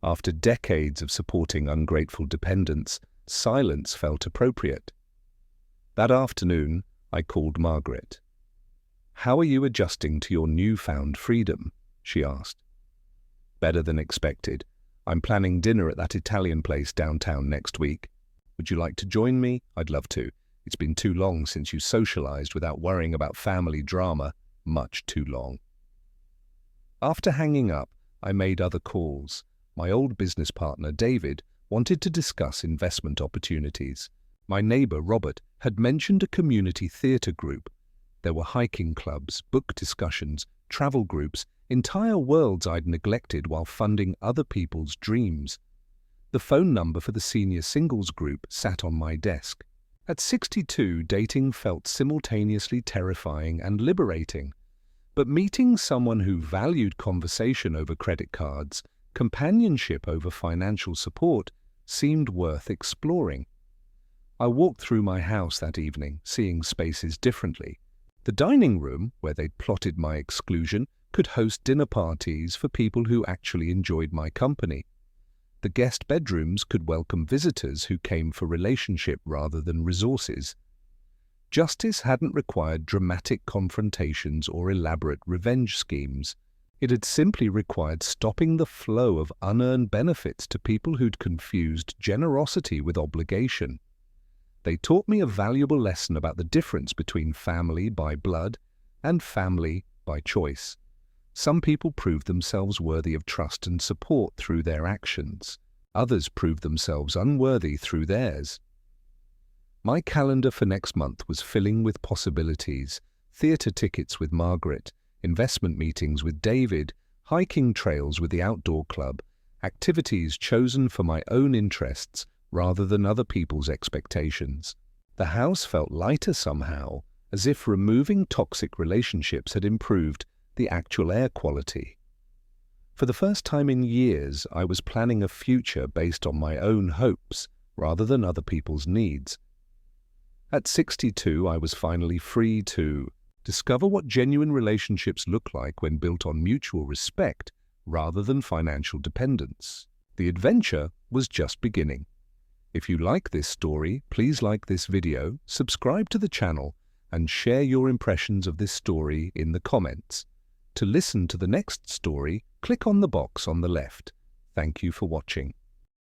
[SPEAKER 1] After decades of supporting ungrateful dependents, silence felt appropriate. That afternoon, I called Margaret. "How are you adjusting to your newfound freedom?" she asked. "Better than expected. I'm planning dinner at that Italian place downtown next week. Would you like to join me? I'd love to. It's been too long since you socialized without worrying about family drama. Much too long." After hanging up, I made other calls. My old business partner, David, wanted to discuss investment opportunities. My neighbor, Robert, had mentioned a community theater group. There were hiking clubs, book discussions, travel groups, entire worlds I'd neglected while funding other people's dreams. The phone number for the senior singles group sat on my desk. At 62, dating felt simultaneously terrifying and liberating. But meeting someone who valued conversation over credit cards, companionship over financial support, seemed worth exploring. I walked through my house that evening, seeing spaces differently. The dining room, where they'd plotted my exclusion, could host dinner parties for people who actually enjoyed my company. The guest bedrooms could welcome visitors who came for relationship rather than resources. Justice hadn't required dramatic confrontations or elaborate revenge schemes. It had simply required stopping the flow of unearned benefits to people who'd confused generosity with obligation. They taught me a valuable lesson about the difference between family by blood and family by choice. Some people proved themselves worthy of trust and support through their actions. Others proved themselves unworthy through theirs. My calendar for next month was filling with possibilities: theatre tickets with Margaret, investment meetings with David, hiking trails with the outdoor club, activities chosen for my own interests rather than other people's expectations. The house felt lighter somehow, as if removing toxic relationships had improved the actual air quality. For the first time in years, I was planning a future based on my own hopes rather than other people's needs. At 62, I was finally free to discover what genuine relationships look like when built on mutual respect rather than financial dependence. The adventure was just beginning. If you like this story, please like this video, subscribe to the channel, and share your impressions of this story in the comments. To listen to the next story, click on the box on the left. Thank you for watching.